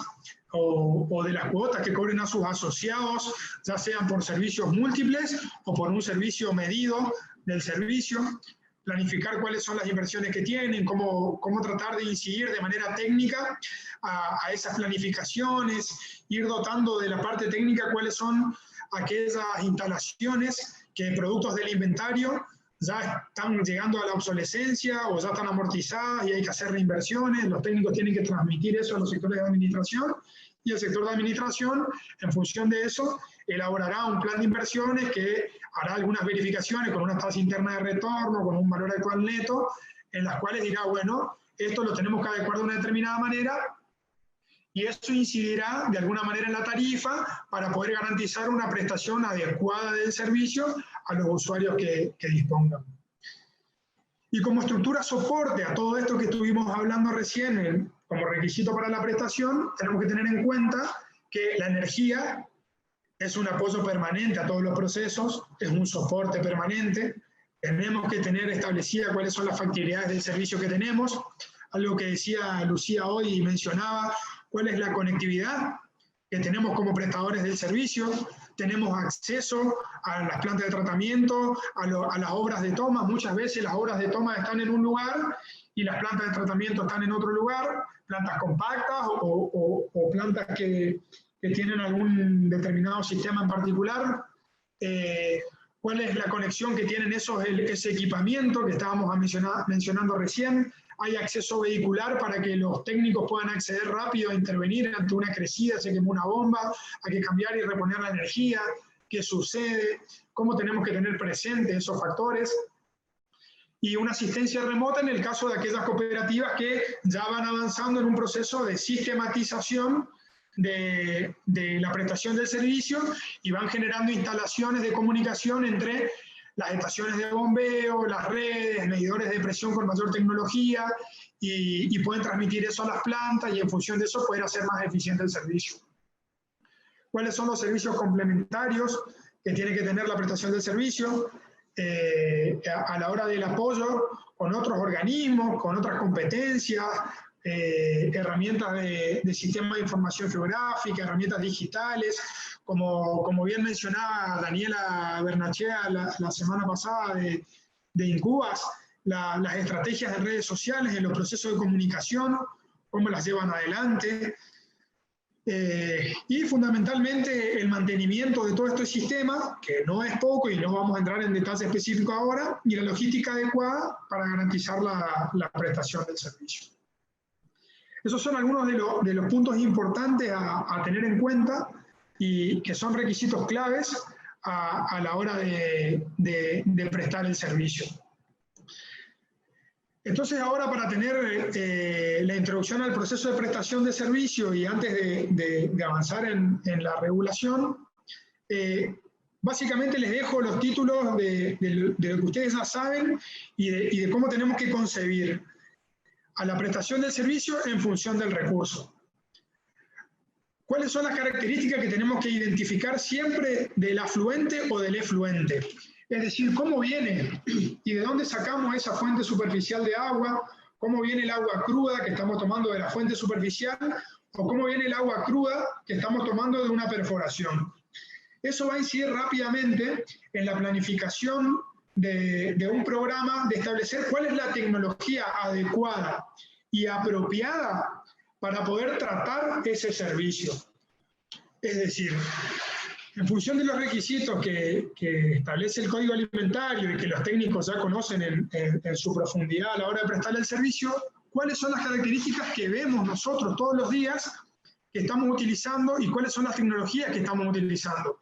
o de las cuotas que cobren a sus asociados, ya sean por servicios múltiples o por un servicio medido del servicio? Planificar cuáles son las inversiones que tienen, cómo tratar de incidir de manera técnica a esas planificaciones, ir dotando de la parte técnica cuáles son aquellas instalaciones que productos del inventario ya están llegando a la obsolescencia o ya están amortizadas y hay que hacer reinversiones. Los técnicos tienen que transmitir eso a los sectores de administración y el sector de administración, en función de eso, elaborará un plan de inversiones que hará algunas verificaciones con una tasa interna de retorno, con un valor actual neto, en las cuales dirá, bueno, esto lo tenemos que adecuar de una determinada manera y eso incidirá de alguna manera en la tarifa para poder garantizar una prestación adecuada del servicio a los usuarios que dispongan. Y como estructura soporte a todo esto que estuvimos hablando recién como requisito para la prestación, tenemos que tener en cuenta que la energía es un apoyo permanente a todos los procesos, es un soporte permanente, tenemos que tener establecida cuáles son las factibilidades del servicio que tenemos, algo que decía Lucía hoy y mencionaba, cuál es la conectividad que tenemos como prestadores del servicio, tenemos acceso a las plantas de tratamiento, a las obras de toma. Muchas veces las obras de toma están en un lugar y las plantas de tratamiento están en otro lugar, plantas compactas o plantas que tienen algún determinado sistema en particular. ¿Cuál es la conexión que tienen ese equipamiento que estábamos mencionando recién? Hay acceso vehicular para que los técnicos puedan acceder rápido a intervenir ante una crecida, se quemó una bomba, hay que cambiar y reponer la energía, qué sucede, cómo tenemos que tener presentes esos factores. Y una asistencia remota en el caso de aquellas cooperativas que ya van avanzando en un proceso de sistematización de la prestación del servicio y van generando instalaciones de comunicación entre las estaciones de bombeo, las redes, medidores de presión con mayor tecnología y pueden transmitir eso a las plantas y en función de eso poder hacer más eficiente el servicio. ¿Cuáles son los servicios complementarios que tiene que tener la prestación del servicio? A la hora del apoyo con otros organismos, con otras competencias, herramientas de sistema de información geográfica, herramientas digitales, como bien mencionaba Daniela Bernachea la semana pasada de Incubas, las estrategias de redes sociales en los procesos de comunicación, cómo las llevan adelante, y fundamentalmente el mantenimiento de todo este sistema, que no es poco y no vamos a entrar en detalle específico ahora, y la logística adecuada para garantizar la prestación del servicio. Esos son algunos de los puntos importantes a tener en cuenta y que son requisitos claves a la hora de prestar el servicio. Entonces ahora, para tener la introducción al proceso de prestación de servicio y antes de avanzar en la regulación, básicamente les dejo los títulos de lo que ustedes ya saben y de cómo tenemos que concebir a la prestación del servicio en función del recurso. ¿Cuáles son las características que tenemos que identificar siempre del afluente o del efluente? Es decir, cómo viene y de dónde sacamos esa fuente superficial de agua, cómo viene el agua cruda que estamos tomando de la fuente superficial o cómo viene el agua cruda que estamos tomando de una perforación. Eso va a incidir rápidamente en la planificación de un programa, de establecer cuál es la tecnología adecuada y apropiada para poder tratar ese servicio. Es decir, en función de los requisitos que establece el Código Alimentario y que los técnicos ya conocen en su profundidad a la hora de prestar el servicio, ¿cuáles son las características que vemos nosotros todos los días que estamos utilizando y cuáles son las tecnologías que estamos utilizando.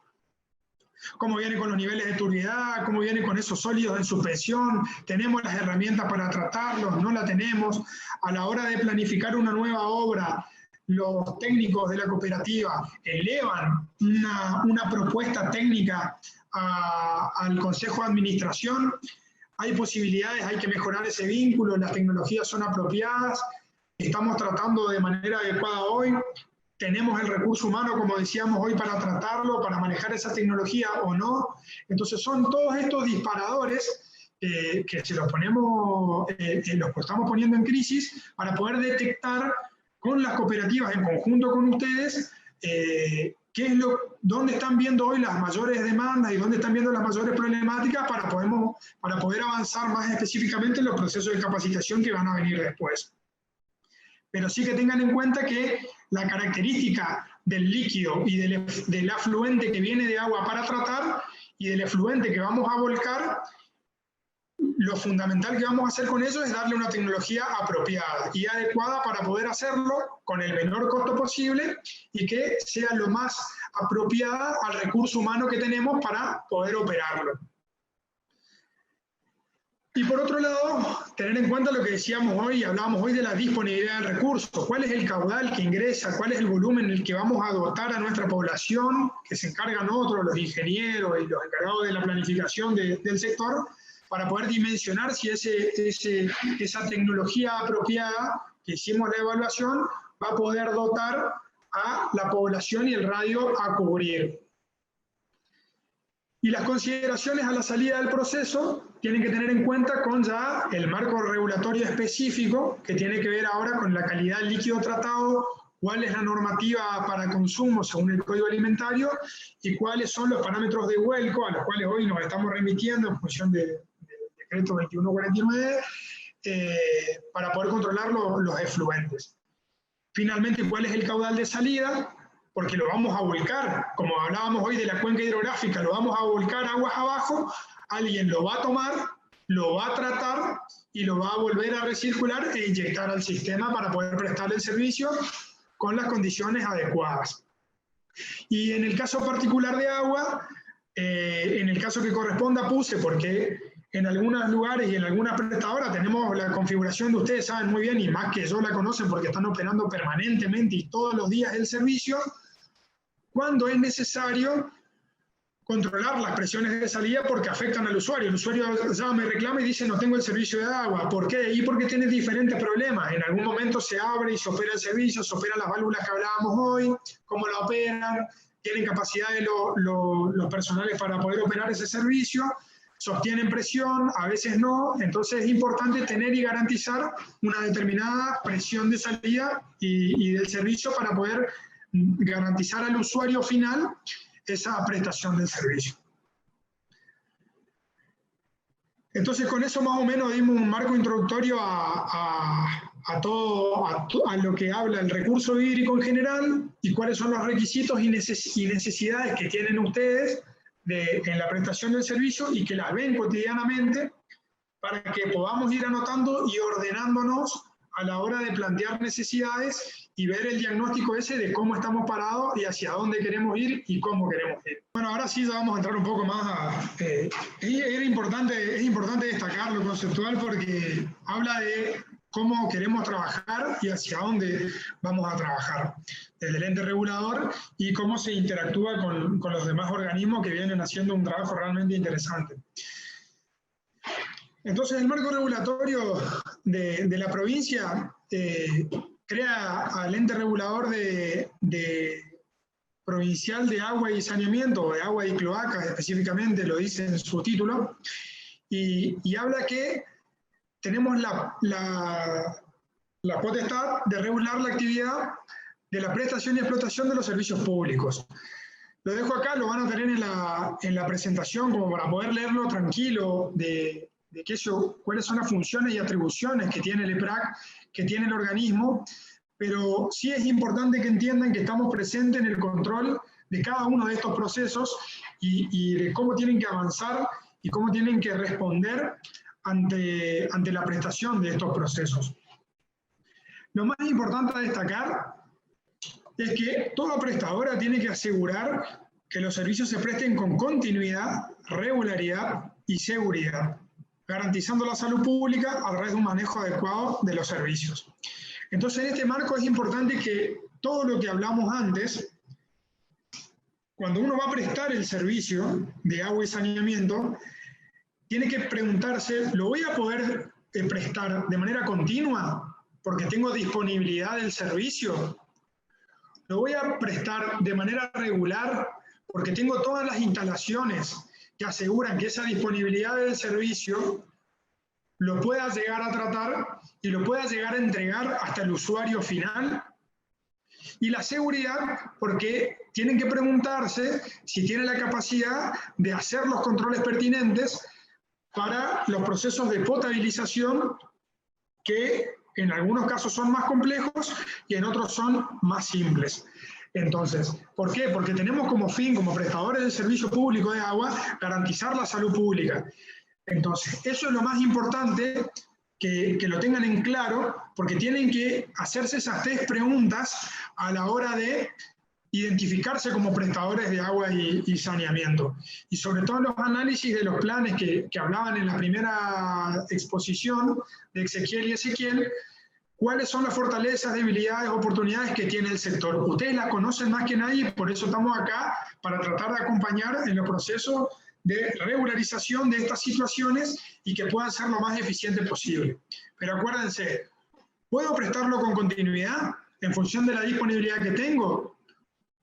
Cómo viene con los niveles de turbiedad, cómo viene con esos sólidos en suspensión, tenemos las herramientas para tratarlos, no la tenemos. A la hora de planificar una nueva obra, los técnicos de la cooperativa elevan una propuesta técnica al Consejo de Administración. Hay posibilidades, hay que mejorar ese vínculo, las tecnologías son apropiadas, estamos tratando de manera adecuada hoy. Tenemos el recurso humano, como decíamos hoy, para tratarlo, para manejar esa tecnología o no. Entonces son todos estos disparadores que se los estamos poniendo en crisis para poder detectar con las cooperativas en conjunto con ustedes dónde están viendo hoy las mayores demandas y dónde están viendo las mayores problemáticas para poder avanzar más específicamente en los procesos de capacitación que van a venir después. Pero sí que tengan en cuenta que la característica del líquido y del afluente que viene de agua para tratar y del efluente que vamos a volcar, lo fundamental que vamos a hacer con eso es darle una tecnología apropiada y adecuada para poder hacerlo con el menor costo posible y que sea lo más apropiada al recurso humano que tenemos para poder operarlo. Y por otro lado, tener en cuenta lo que decíamos hoy, hablábamos hoy de la disponibilidad del recurso, cuál es el caudal que ingresa, cuál es el volumen en el que vamos a dotar a nuestra población, que se encargan otros, los ingenieros y los encargados de la planificación del sector, para poder dimensionar si esa tecnología apropiada que hicimos la evaluación va a poder dotar a la población y el radio a cubrir. Y las consideraciones a la salida del proceso tienen que tener en cuenta con ya el marco regulatorio específico que tiene que ver ahora con la calidad del líquido tratado, cuál es la normativa para consumo según el Código Alimentario y cuáles son los parámetros de vuelco a los cuales hoy nos estamos remitiendo en función del decreto 2149 para poder controlar los efluentes. Finalmente, cuál es el caudal de salida, porque lo vamos a volcar, como hablábamos hoy de la cuenca hidrográfica, lo vamos a volcar aguas abajo, alguien lo va a tomar, lo va a tratar y lo va a volver a recircular e inyectar al sistema para poder prestar el servicio con las condiciones adecuadas. Y en el caso particular de agua, en el caso que corresponda puse, porque en algunos lugares y en algunas prestadoras tenemos la configuración de ustedes saben muy bien, y más que yo la conocen porque están operando permanentemente y todos los días el servicio, cuando es necesario controlar las presiones de salida porque afectan al usuario. El usuario ya me reclama y dice no tengo el servicio de agua. ¿Por qué? Y porque tiene diferentes problemas. En algún momento se abre y se opera el servicio, se operan las válvulas que hablábamos hoy, cómo la operan, tienen capacidad de los personales para poder operar ese servicio, sostienen presión, a veces no. Entonces es importante tener y garantizar una determinada presión de salida y del servicio para poder garantizar al usuario final esa prestación del servicio. Entonces con eso más o menos dimos un marco introductorio a lo que habla el recurso hídrico en general y cuáles son los requisitos y necesidades que tienen ustedes en la prestación del servicio y que las ven cotidianamente para que podamos ir anotando y ordenándonos a la hora de plantear necesidades y ver el diagnóstico ese de cómo estamos parados y hacia dónde queremos ir y cómo queremos ir. Bueno, ahora sí ya vamos a entrar un poco más es importante destacar lo conceptual porque habla de cómo queremos trabajar y hacia dónde vamos a trabajar desde el ente regulador y cómo se interactúa con los demás organismos que vienen haciendo un trabajo realmente interesante. Entonces, el marco regulatorio de la provincia crea al ente regulador provincial de agua y saneamiento, o de agua y cloacas específicamente, lo dice en su título, y habla que tenemos la potestad de regular la actividad de la prestación y explotación de los servicios públicos. Lo dejo acá, lo van a tener en la presentación como para poder leerlo tranquilo de cuáles son las funciones y atribuciones que tiene el EPRAC, que tiene el organismo, pero sí es importante que entiendan que estamos presentes en el control de cada uno de estos procesos y de cómo tienen que avanzar y cómo tienen que responder ante la prestación de estos procesos. Lo más importante a destacar es que toda prestadora tiene que asegurar que los servicios se presten con continuidad, regularidad y seguridad, garantizando la salud pública a través de un manejo adecuado de los servicios. Entonces, en este marco es importante que todo lo que hablamos antes, cuando uno va a prestar el servicio de agua y saneamiento, tiene que preguntarse, ¿lo voy a poder prestar de manera continua porque tengo disponibilidad del servicio? ¿Lo voy a prestar de manera regular porque tengo todas las instalaciones que aseguran que esa disponibilidad del servicio lo pueda llegar a tratar y lo pueda llegar a entregar hasta el usuario final? Y la seguridad, porque tienen que preguntarse si tienen la capacidad de hacer los controles pertinentes para los procesos de potabilización, que en algunos casos son más complejos y en otros son más simples. Entonces, ¿por qué? Porque tenemos como fin, como prestadores del servicio público de agua, garantizar la salud pública. Entonces, eso es lo más importante, que lo tengan en claro, porque tienen que hacerse esas 3 preguntas a la hora de identificarse como prestadores de agua y saneamiento. Y sobre todo en los análisis de los planes que hablaban en la primera exposición de Ezequiel y Ezequiel, ¿cuáles son las fortalezas, debilidades, oportunidades que tiene el sector? Ustedes la conocen más que nadie, por eso estamos acá, para tratar de acompañar en el proceso de regularización de estas situaciones y que puedan ser lo más eficiente posible. Pero acuérdense, ¿puedo prestarlo con continuidad en función de la disponibilidad que tengo?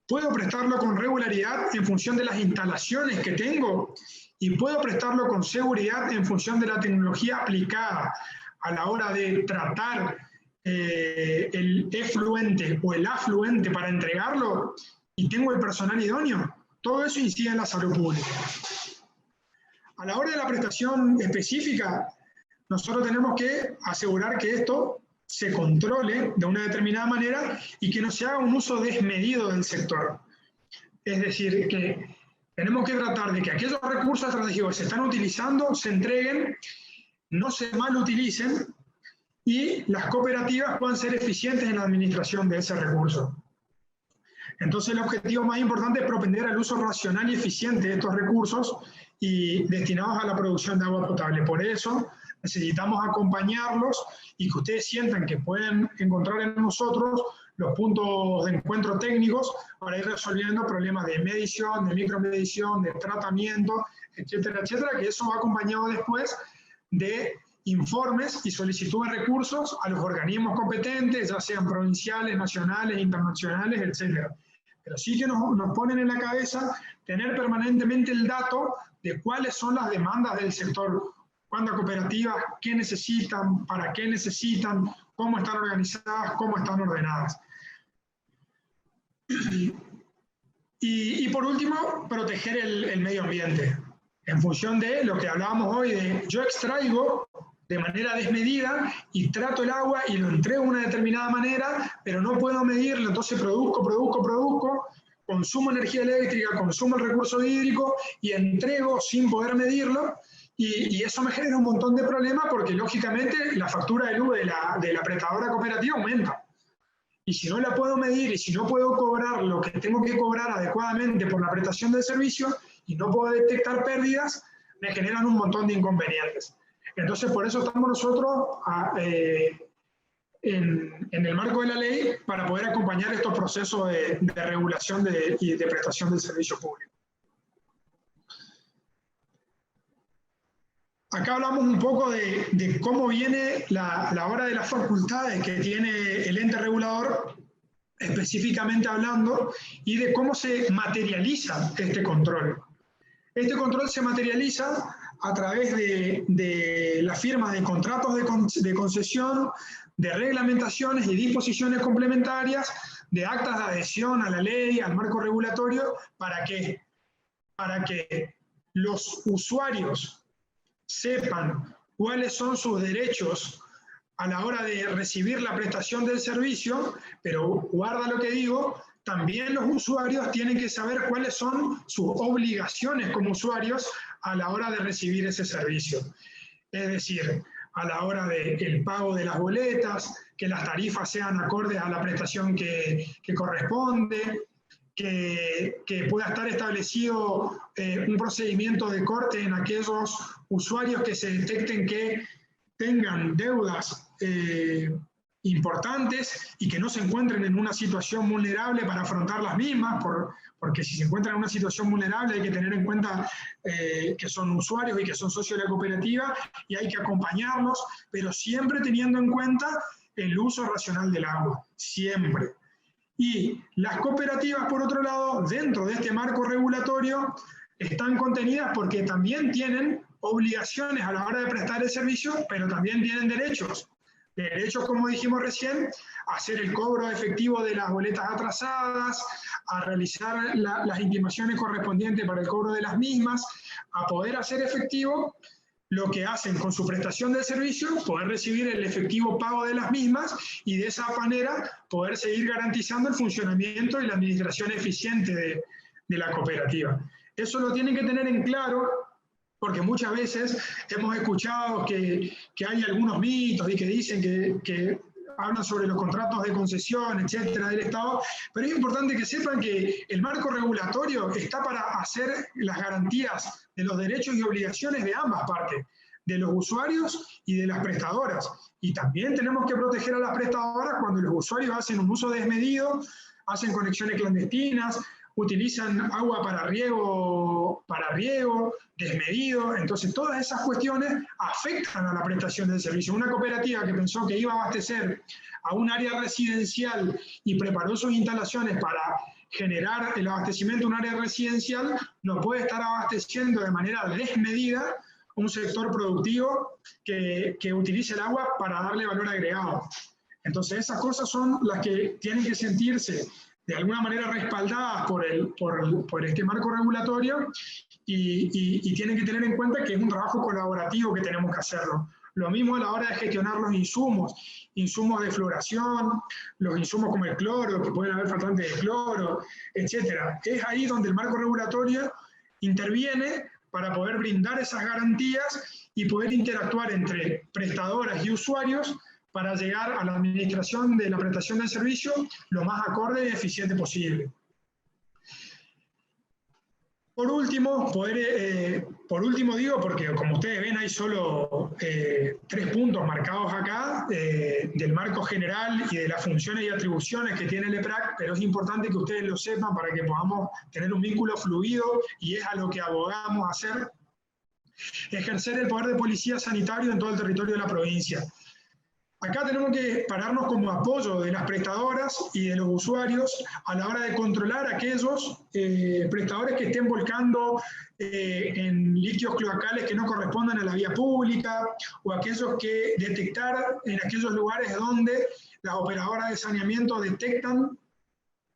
¿Puedo prestarlo con regularidad en función de las instalaciones que tengo? ¿Y puedo prestarlo con seguridad en función de la tecnología aplicada a la hora de tratar el efluente o el afluente para entregarlo? ¿Y tengo el personal idóneo? Todo eso incide en la salud pública. A la hora de la prestación específica, nosotros tenemos que asegurar que esto se controle de una determinada manera y que no se haga un uso desmedido del sector. Es decir, que tenemos que tratar de que aquellos recursos estratégicos que se están utilizando se entreguen, no se malutilicen y las cooperativas puedan ser eficientes en la administración de ese recurso. Entonces, el objetivo más importante es propender al uso racional y eficiente de estos recursos y destinados a la producción de agua potable. Por eso necesitamos acompañarlos y que ustedes sientan que pueden encontrar en nosotros los puntos de encuentro técnicos para ir resolviendo problemas de medición, de micromedición, de tratamiento, etcétera, etcétera, que eso va acompañado después de informes y solicitud de recursos a los organismos competentes, ya sean provinciales, nacionales, internacionales, etcétera. Pero sí que nos ponen en la cabeza tener permanentemente el dato de cuáles son las demandas del sector, cuántas cooperativas, qué necesitan, para qué necesitan, cómo están organizadas, cómo están ordenadas. Y por último, proteger el medio ambiente. En función de lo que hablábamos hoy, de yo extraigo de manera desmedida y trato el agua y lo entrego de una determinada manera, pero no puedo medirlo, entonces produzco, consumo energía eléctrica, consumo el recurso hídrico y entrego sin poder medirlo, y eso me genera un montón de problemas porque lógicamente la factura de luz de la prestadora cooperativa aumenta. Y si no la puedo medir y si no puedo cobrar lo que tengo que cobrar adecuadamente por la prestación del servicio y no puedo detectar pérdidas, me generan un montón de inconvenientes. Entonces, por eso estamos nosotros en el marco de la ley para poder acompañar estos procesos de regulación y de prestación del servicio público. Acá hablamos un poco de cómo viene la hora de las facultades que tiene el ente regulador, específicamente hablando, y de cómo se materializa este control. Este control se materializa a través de la firma de contratos de concesión, de reglamentaciones y disposiciones complementarias, de actas de adhesión a la ley, al marco regulatorio. ¿Para qué? Para que los usuarios sepan cuáles son sus derechos a la hora de recibir la prestación del servicio, pero guarda lo que digo, también los usuarios tienen que saber cuáles son sus obligaciones como usuarios a la hora de recibir ese servicio. Es decir, a la hora del pago de las boletas, que las tarifas sean acordes a la prestación que corresponde, que pueda estar establecido un procedimiento de corte en aquellos usuarios que se detecten que tengan deudas importantes y que no se encuentren en una situación vulnerable para afrontar las mismas, porque si se encuentran en una situación vulnerable hay que tener en cuenta que son usuarios y que son socios de la cooperativa y hay que acompañarlos, pero siempre teniendo en cuenta el uso racional del agua, siempre. Y las cooperativas, por otro lado, dentro de este marco regulatorio, están contenidas porque también tienen obligaciones a la hora de prestar el servicio, pero también tienen derechos. Derechos, como dijimos recién, a hacer el cobro efectivo de las boletas atrasadas, a realizar las intimaciones correspondientes para el cobro de las mismas, a poder hacer efectivo lo que hacen con su prestación del servicio, poder recibir el efectivo pago de las mismas y de esa manera poder seguir garantizando el funcionamiento y la administración eficiente de la cooperativa. Eso lo tienen que tener en claro, porque muchas veces hemos escuchado que hay algunos mitos y que dicen que hablan sobre los contratos de concesión, etcétera, del Estado, pero es importante que sepan que el marco regulatorio está para hacer las garantías de los derechos y obligaciones de ambas partes, de los usuarios y de las prestadoras. Y también tenemos que proteger a las prestadoras cuando los usuarios hacen un uso desmedido, hacen conexiones clandestinas, utilizan agua para riego desmedido. Entonces, todas esas cuestiones afectan a la prestación del servicio. Una cooperativa que pensó que iba a abastecer a un área residencial y preparó sus instalaciones para generar el abastecimiento de un área residencial, no puede estar abasteciendo de manera desmedida un sector productivo que utilice el agua para darle valor agregado. Entonces, esas cosas son las que tienen que sentirse de alguna manera respaldadas por este marco regulatorio y tienen que tener en cuenta que es un trabajo colaborativo que tenemos que hacerlo. Lo mismo a la hora de gestionar los insumos de floración, los insumos como el cloro, que pueden haber faltantes de cloro, etc. Es ahí donde el marco regulatorio interviene para poder brindar esas garantías y poder interactuar entre prestadoras y usuarios para llegar a la administración de la prestación del servicio lo más acorde y eficiente posible. Por último, digo, porque como ustedes ven hay solo 3 puntos marcados acá del marco general y de las funciones y atribuciones que tiene el EPRAC, pero es importante que ustedes lo sepan para que podamos tener un vínculo fluido y es a lo que abogamos a hacer. Ejercer el poder de policía sanitario en todo el territorio de la provincia. Acá tenemos que pararnos como apoyo de las prestadoras y de los usuarios a la hora de controlar a aquellos prestadores que estén volcando en líquidos cloacales que no correspondan a la vía pública, o aquellos que detectar en aquellos lugares donde las operadoras de saneamiento detectan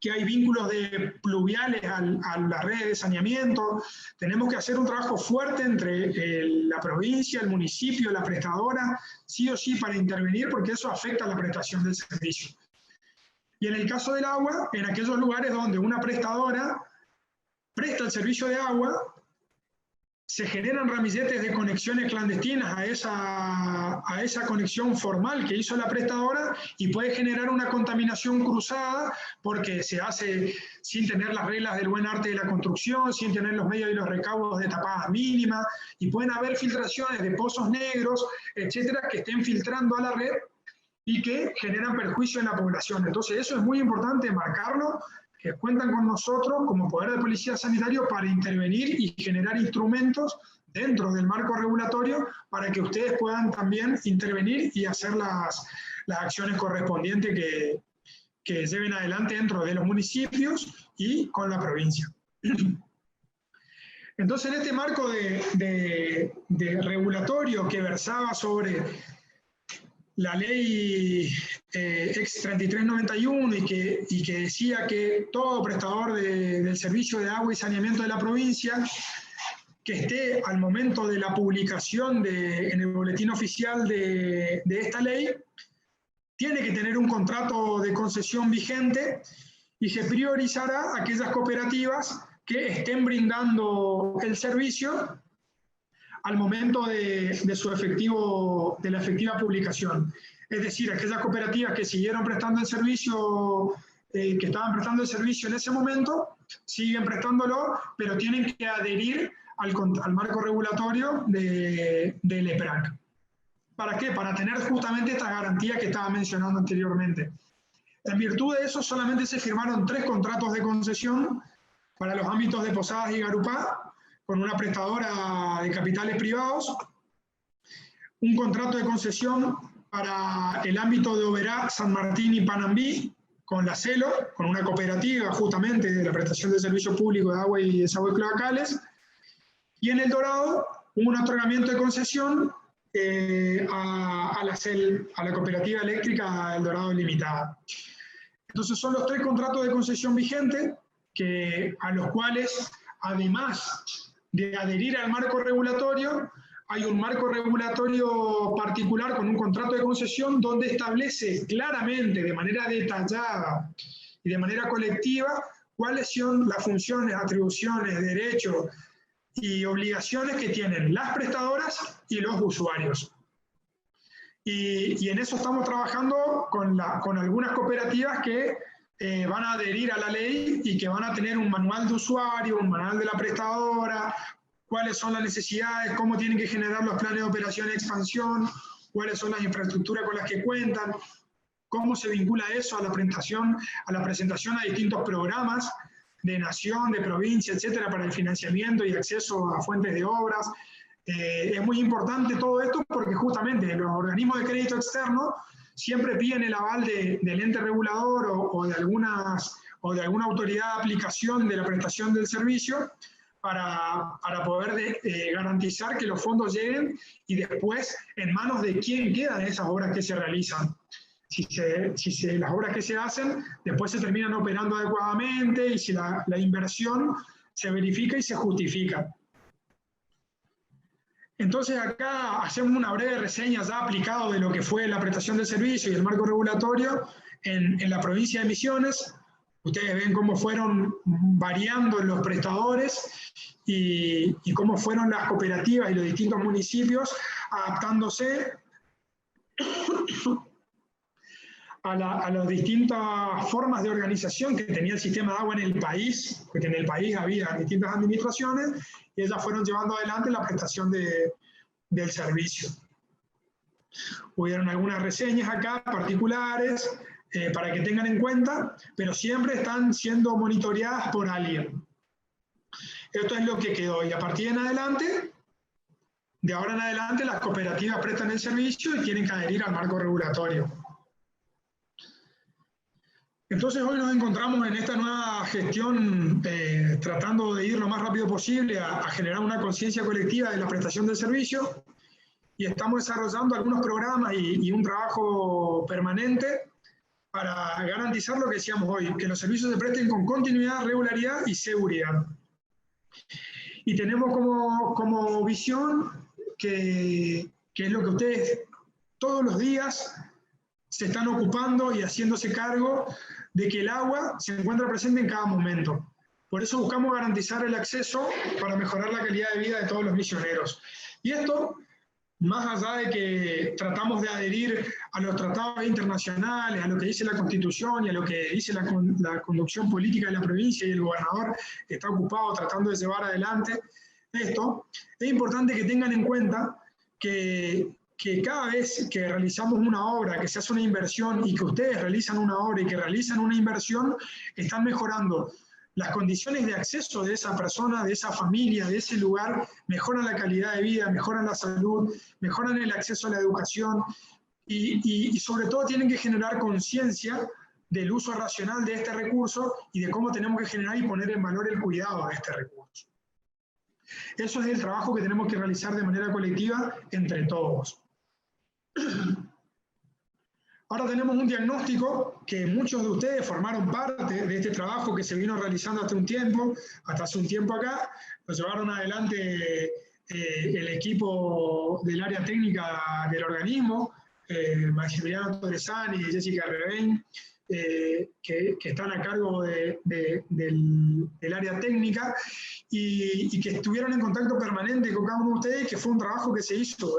que hay vínculos de pluviales a la red de saneamiento. Tenemos que hacer un trabajo fuerte entre la provincia, el municipio, la prestadora, sí o sí para intervenir, porque eso afecta a la prestación del servicio. Y en el caso del agua, en aquellos lugares donde una prestadora presta el servicio de agua, se generan ramilletes de conexiones clandestinas a esa conexión formal que hizo la prestadora y puede generar una contaminación cruzada porque se hace sin tener las reglas del buen arte de la construcción, sin tener los medios y los recaudos de tapadas mínimas, y pueden haber filtraciones de pozos negros, etcétera, que estén filtrando a la red y que generan perjuicio en la población. Entonces eso es muy importante marcarlo, que cuentan con nosotros como poder de policía sanitario para intervenir y generar instrumentos dentro del marco regulatorio para que ustedes puedan también intervenir y hacer las acciones correspondientes que lleven adelante dentro de los municipios y con la provincia. Entonces, en este marco de regulatorio que versaba sobre la ley ex 3391 y que decía que todo prestador del servicio de agua y saneamiento de la provincia que esté al momento de la publicación en el boletín oficial de esta ley tiene que tener un contrato de concesión vigente y se priorizará aquellas cooperativas que estén brindando el servicio al momento de la efectiva publicación. Es decir, aquellas cooperativas que siguieron prestando el servicio, que estaban prestando el servicio en ese momento, siguen prestándolo, pero tienen que adherir al marco regulatorio del EPRAC. ¿Para qué? Para tener justamente esta garantía que estaba mencionando anteriormente. En virtud de eso, solamente se firmaron 3 contratos de concesión para los ámbitos de Posadas y Garupá, con una prestadora de capitales privados, un contrato de concesión para el ámbito de Oberá, San Martín y Panambí, con la CELO, con una cooperativa justamente de la prestación de servicios públicos de agua y desagüe cloacales, y en El Dorado, un otorgamiento de concesión a la CEL, a la Cooperativa Eléctrica El Dorado Limitada. Entonces son los 3 contratos de concesión vigentes, a los cuales, además de adherir al marco regulatorio, hay un marco regulatorio particular con un contrato de concesión donde establece claramente, de manera detallada y de manera colectiva, cuáles son las funciones, atribuciones, derechos y obligaciones que tienen las prestadoras y los usuarios. Y en eso estamos trabajando con algunas cooperativas que van a adherir a la ley y que van a tener un manual de usuario, un manual de la prestadora, cuáles son las necesidades, cómo tienen que generar los planes de operación y expansión, cuáles son las infraestructuras con las que cuentan, cómo se vincula eso a la presentación a distintos programas de nación, de provincia, etcétera, para el financiamiento y acceso a fuentes de obras. Es muy importante todo esto porque justamente los organismos de crédito externo siempre piden el aval del ente regulador o de alguna autoridad de aplicación de la prestación del servicio para poder garantizar que los fondos lleguen y después en manos de quién quedan esas obras que se realizan. Si las obras que se hacen después se terminan operando adecuadamente y si la inversión se verifica y se justifica. Entonces acá hacemos una breve reseña ya aplicado de lo que fue la prestación del servicio y el marco regulatorio en la provincia de Misiones. Ustedes ven cómo fueron variando los prestadores y cómo fueron las cooperativas y los distintos municipios adaptándose a las distintas formas de organización que tenía el sistema de agua en el país, porque en el país había distintas administraciones y ellas fueron llevando adelante la prestación del servicio. Hubieron algunas reseñas acá particulares para que tengan en cuenta, pero siempre están siendo monitoreadas por alguien. Esto es lo que quedó y a partir de ahora en adelante las cooperativas prestan el servicio y tienen que adherir al marco regulatorio. Entonces hoy nos encontramos en esta nueva gestión tratando de ir lo más rápido posible a generar una conciencia colectiva de la prestación del servicio y estamos desarrollando algunos programas y un trabajo permanente para garantizar lo que decíamos hoy, que los servicios se presten con continuidad, regularidad y seguridad. Y tenemos como visión que es lo que ustedes todos los días se están ocupando y haciéndose cargo de que el agua se encuentra presente en cada momento. Por eso buscamos garantizar el acceso para mejorar la calidad de vida de todos los misioneros. Y esto, más allá de que tratamos de adherir a los tratados internacionales, a lo que dice la Constitución y a lo que dice la conducción política de la provincia y el gobernador que está ocupado tratando de llevar adelante esto, es importante que tengan en cuenta que cada vez que realizamos una obra, que se hace una inversión y que ustedes realizan una obra y que realizan una inversión, están mejorando las condiciones de acceso de esa persona, de esa familia, de ese lugar, mejoran la calidad de vida, mejoran la salud, mejoran el acceso a la educación y sobre todo tienen que generar conciencia del uso racional de este recurso y de cómo tenemos que generar y poner en valor el cuidado de este recurso. Eso es el trabajo que tenemos que realizar de manera colectiva entre todos. Ahora tenemos un diagnóstico que muchos de ustedes formaron parte de este trabajo que se vino realizando hasta hace un tiempo acá, lo llevaron adelante el equipo del área técnica del organismo, Maximiliano Torresani y Jessica Rebein, que están a cargo del área técnica y que estuvieron en contacto permanente con cada uno de ustedes, que fue un trabajo que se hizo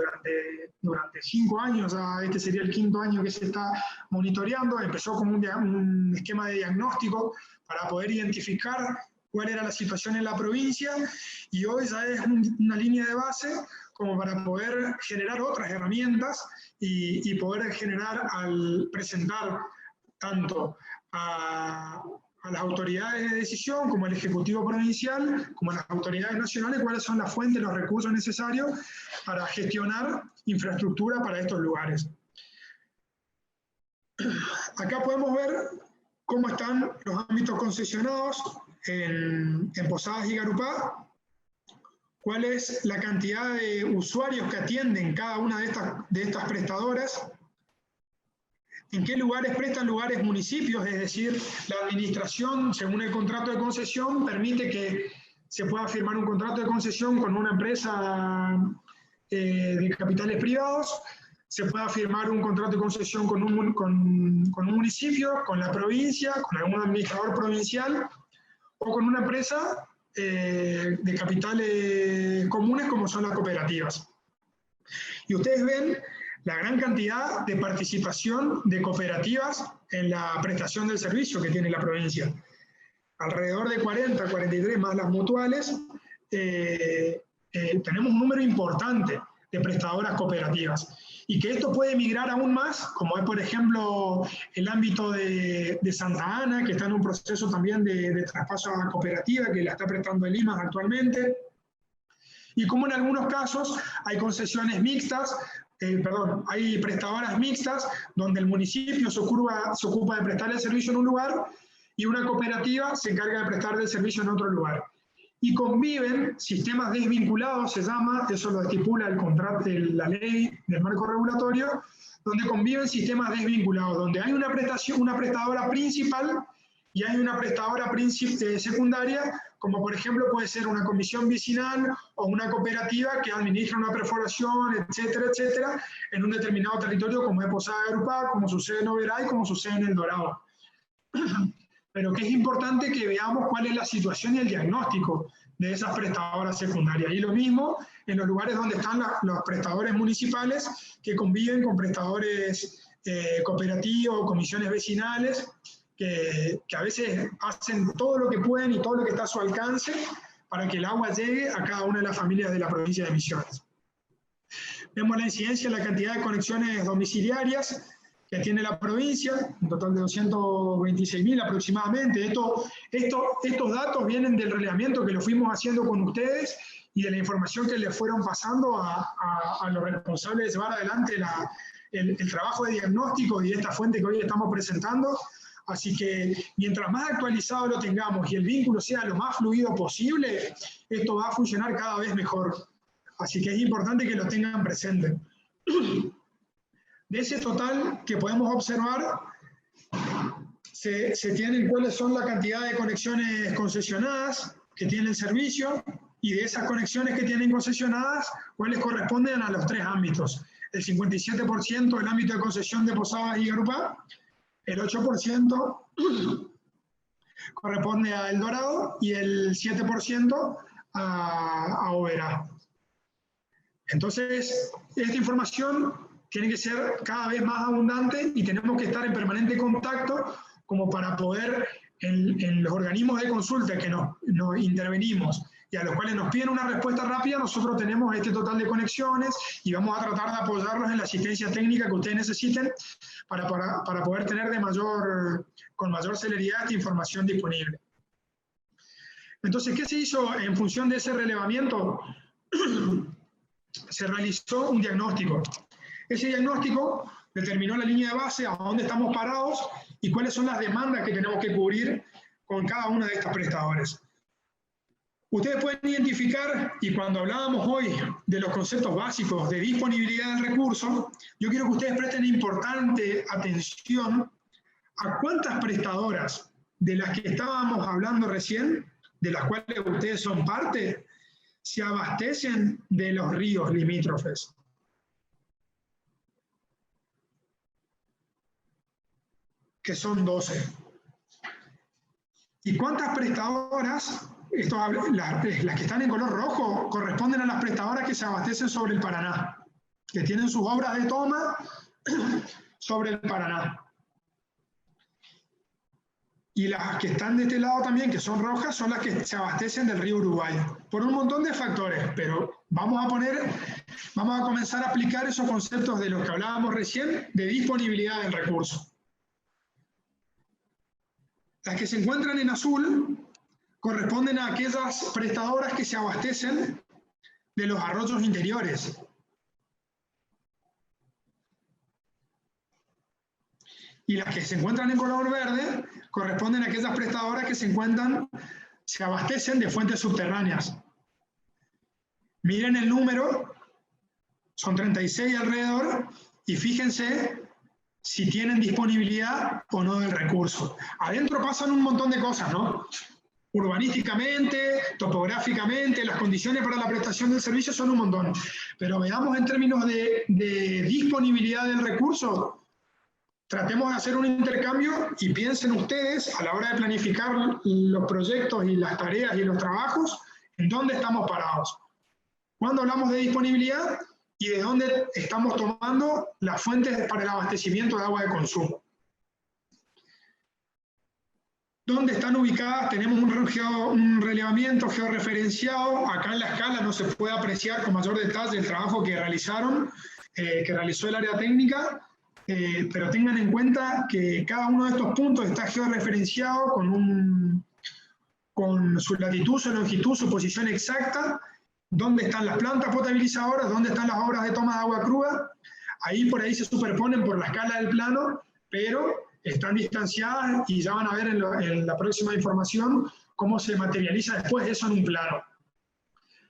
durante 5 años, ya este sería el 5º año que se está monitoreando. Empezó como un esquema de diagnóstico para poder identificar cuál era la situación en la provincia, y hoy ya es una línea de base como para poder generar otras herramientas y poder generar, al presentar tanto a las autoridades de decisión, como al Ejecutivo Provincial, como a las autoridades nacionales, cuáles son las fuentes, los recursos necesarios para gestionar infraestructura para estos lugares. Acá podemos ver cómo están los ámbitos concesionados en Posadas y Garupá, cuál es la cantidad de usuarios que atienden cada una de estas prestadoras, en qué lugares prestan lugares municipios, es decir, la administración, según el contrato de concesión, permite que se pueda firmar un contrato de concesión con una empresa de capitales privados, se pueda firmar un contrato de concesión con un municipio, con la provincia, con algún administrador provincial, o con una empresa de capitales comunes como son las cooperativas. Y ustedes ven la gran cantidad de participación de cooperativas en la prestación del servicio que tiene la provincia. Alrededor de 40, 43 más las mutuales, tenemos un número importante de prestadoras cooperativas. Y que esto puede migrar aún más, como es por ejemplo el ámbito de Santa Ana, que está en un proceso también de traspaso a la cooperativa, que la está prestando el IMAS actualmente. Y como en algunos casos hay concesiones mixtas, hay prestadoras mixtas, donde el municipio se ocupa de prestar el servicio en un lugar y una cooperativa se encarga de prestar el servicio en otro lugar. Y conviven sistemas desvinculados, se llama, eso lo estipula el contrato, la ley del marco regulatorio, donde conviven sistemas desvinculados, donde hay una prestadora principal y hay una prestadora secundaria, como por ejemplo puede ser una comisión vecinal o una cooperativa que administra una perforación, etcétera, etcétera, en un determinado territorio, como es Posada de Garupá, como sucede en Oberá y como sucede en El Dorado. Pero que es importante que veamos cuál es la situación y el diagnóstico de esas prestadoras secundarias. Y lo mismo en los lugares donde están los prestadores municipales que conviven con prestadores cooperativos o comisiones vecinales, que a veces hacen todo lo que pueden y todo lo que está a su alcance para que el agua llegue a cada una de las familias de la provincia de Misiones. Vemos la incidencia en la cantidad de conexiones domiciliarias que tiene la provincia, un total de 226.000 aproximadamente. Estos datos vienen del relevamiento que lo fuimos haciendo con ustedes y de la información que les fueron pasando a los responsables de llevar adelante el trabajo de diagnóstico y esta fuente que hoy estamos presentando. Así que mientras más actualizado lo tengamos y el vínculo sea lo más fluido posible, esto va a funcionar cada vez mejor. Así que es importante que lo tengan presente. De ese total que podemos observar, se tienen cuáles son la cantidad de conexiones concesionadas que tiene el servicio, y de esas conexiones que tienen concesionadas, cuáles corresponden a los 3 ámbitos. El 57% del ámbito de concesión de Posadas y Garupá, el 8% corresponde a El Dorado y el 7% a Oberá. Entonces, esta información tiene que ser cada vez más abundante y tenemos que estar en permanente contacto como para poder, en los organismos de consulta que nos intervenimos y a los cuales nos piden una respuesta rápida, nosotros tenemos este total de conexiones y vamos a tratar de apoyarlos en la asistencia técnica que ustedes necesiten para poder tener con mayor celeridad esta información disponible. Entonces, ¿qué se hizo en función de ese relevamiento? Se realizó un diagnóstico. Ese diagnóstico determinó la línea de base, a dónde estamos parados y cuáles son las demandas que tenemos que cubrir con cada una de estas prestadores. Ustedes pueden identificar, y cuando hablábamos hoy de los conceptos básicos de disponibilidad del recurso, yo quiero que ustedes presten importante atención a cuántas prestadoras de las que estábamos hablando recién, de las cuales ustedes son parte, se abastecen de los ríos limítrofes. que son 12. ¿Y cuántas prestadoras? Las que están en color rojo corresponden a las prestadoras que se abastecen sobre el Paraná, que tienen sus obras de toma sobre el Paraná. Y las que están de este lado también, que son rojas, son las que se abastecen del río Uruguay, por un montón de factores, pero vamos a comenzar a aplicar esos conceptos de los que hablábamos recién, de disponibilidad del recurso. Las que se encuentran en azul corresponden a aquellas prestadoras que se abastecen de los arroyos interiores. Y las que se encuentran en color verde corresponden a aquellas prestadoras que se abastecen de fuentes subterráneas. Miren el número, son 36 alrededor, y fíjense si tienen disponibilidad o no del recurso. Adentro pasan un montón de cosas, ¿no? Urbanísticamente, topográficamente, las condiciones para la prestación del servicio son un montón. Pero veamos en términos de disponibilidad del recurso. Tratemos de hacer un intercambio y piensen ustedes, a la hora de planificar los proyectos y las tareas y los trabajos, en dónde estamos parados. Cuando hablamos de disponibilidad y de dónde estamos tomando las fuentes para el abastecimiento de agua de consumo. ¿Dónde están ubicadas? Tenemos un relevamiento georreferenciado. Acá en la escala no se puede apreciar con mayor detalle el trabajo que realizó el área técnica. Pero tengan en cuenta que cada uno de estos puntos está georreferenciado con su latitud, su longitud, su posición exacta, dónde están las plantas potabilizadoras, dónde están las obras de toma de agua cruda. Ahí por ahí se superponen por la escala del plano, pero están distanciadas y ya van a ver en la próxima información cómo se materializa después eso en un plano.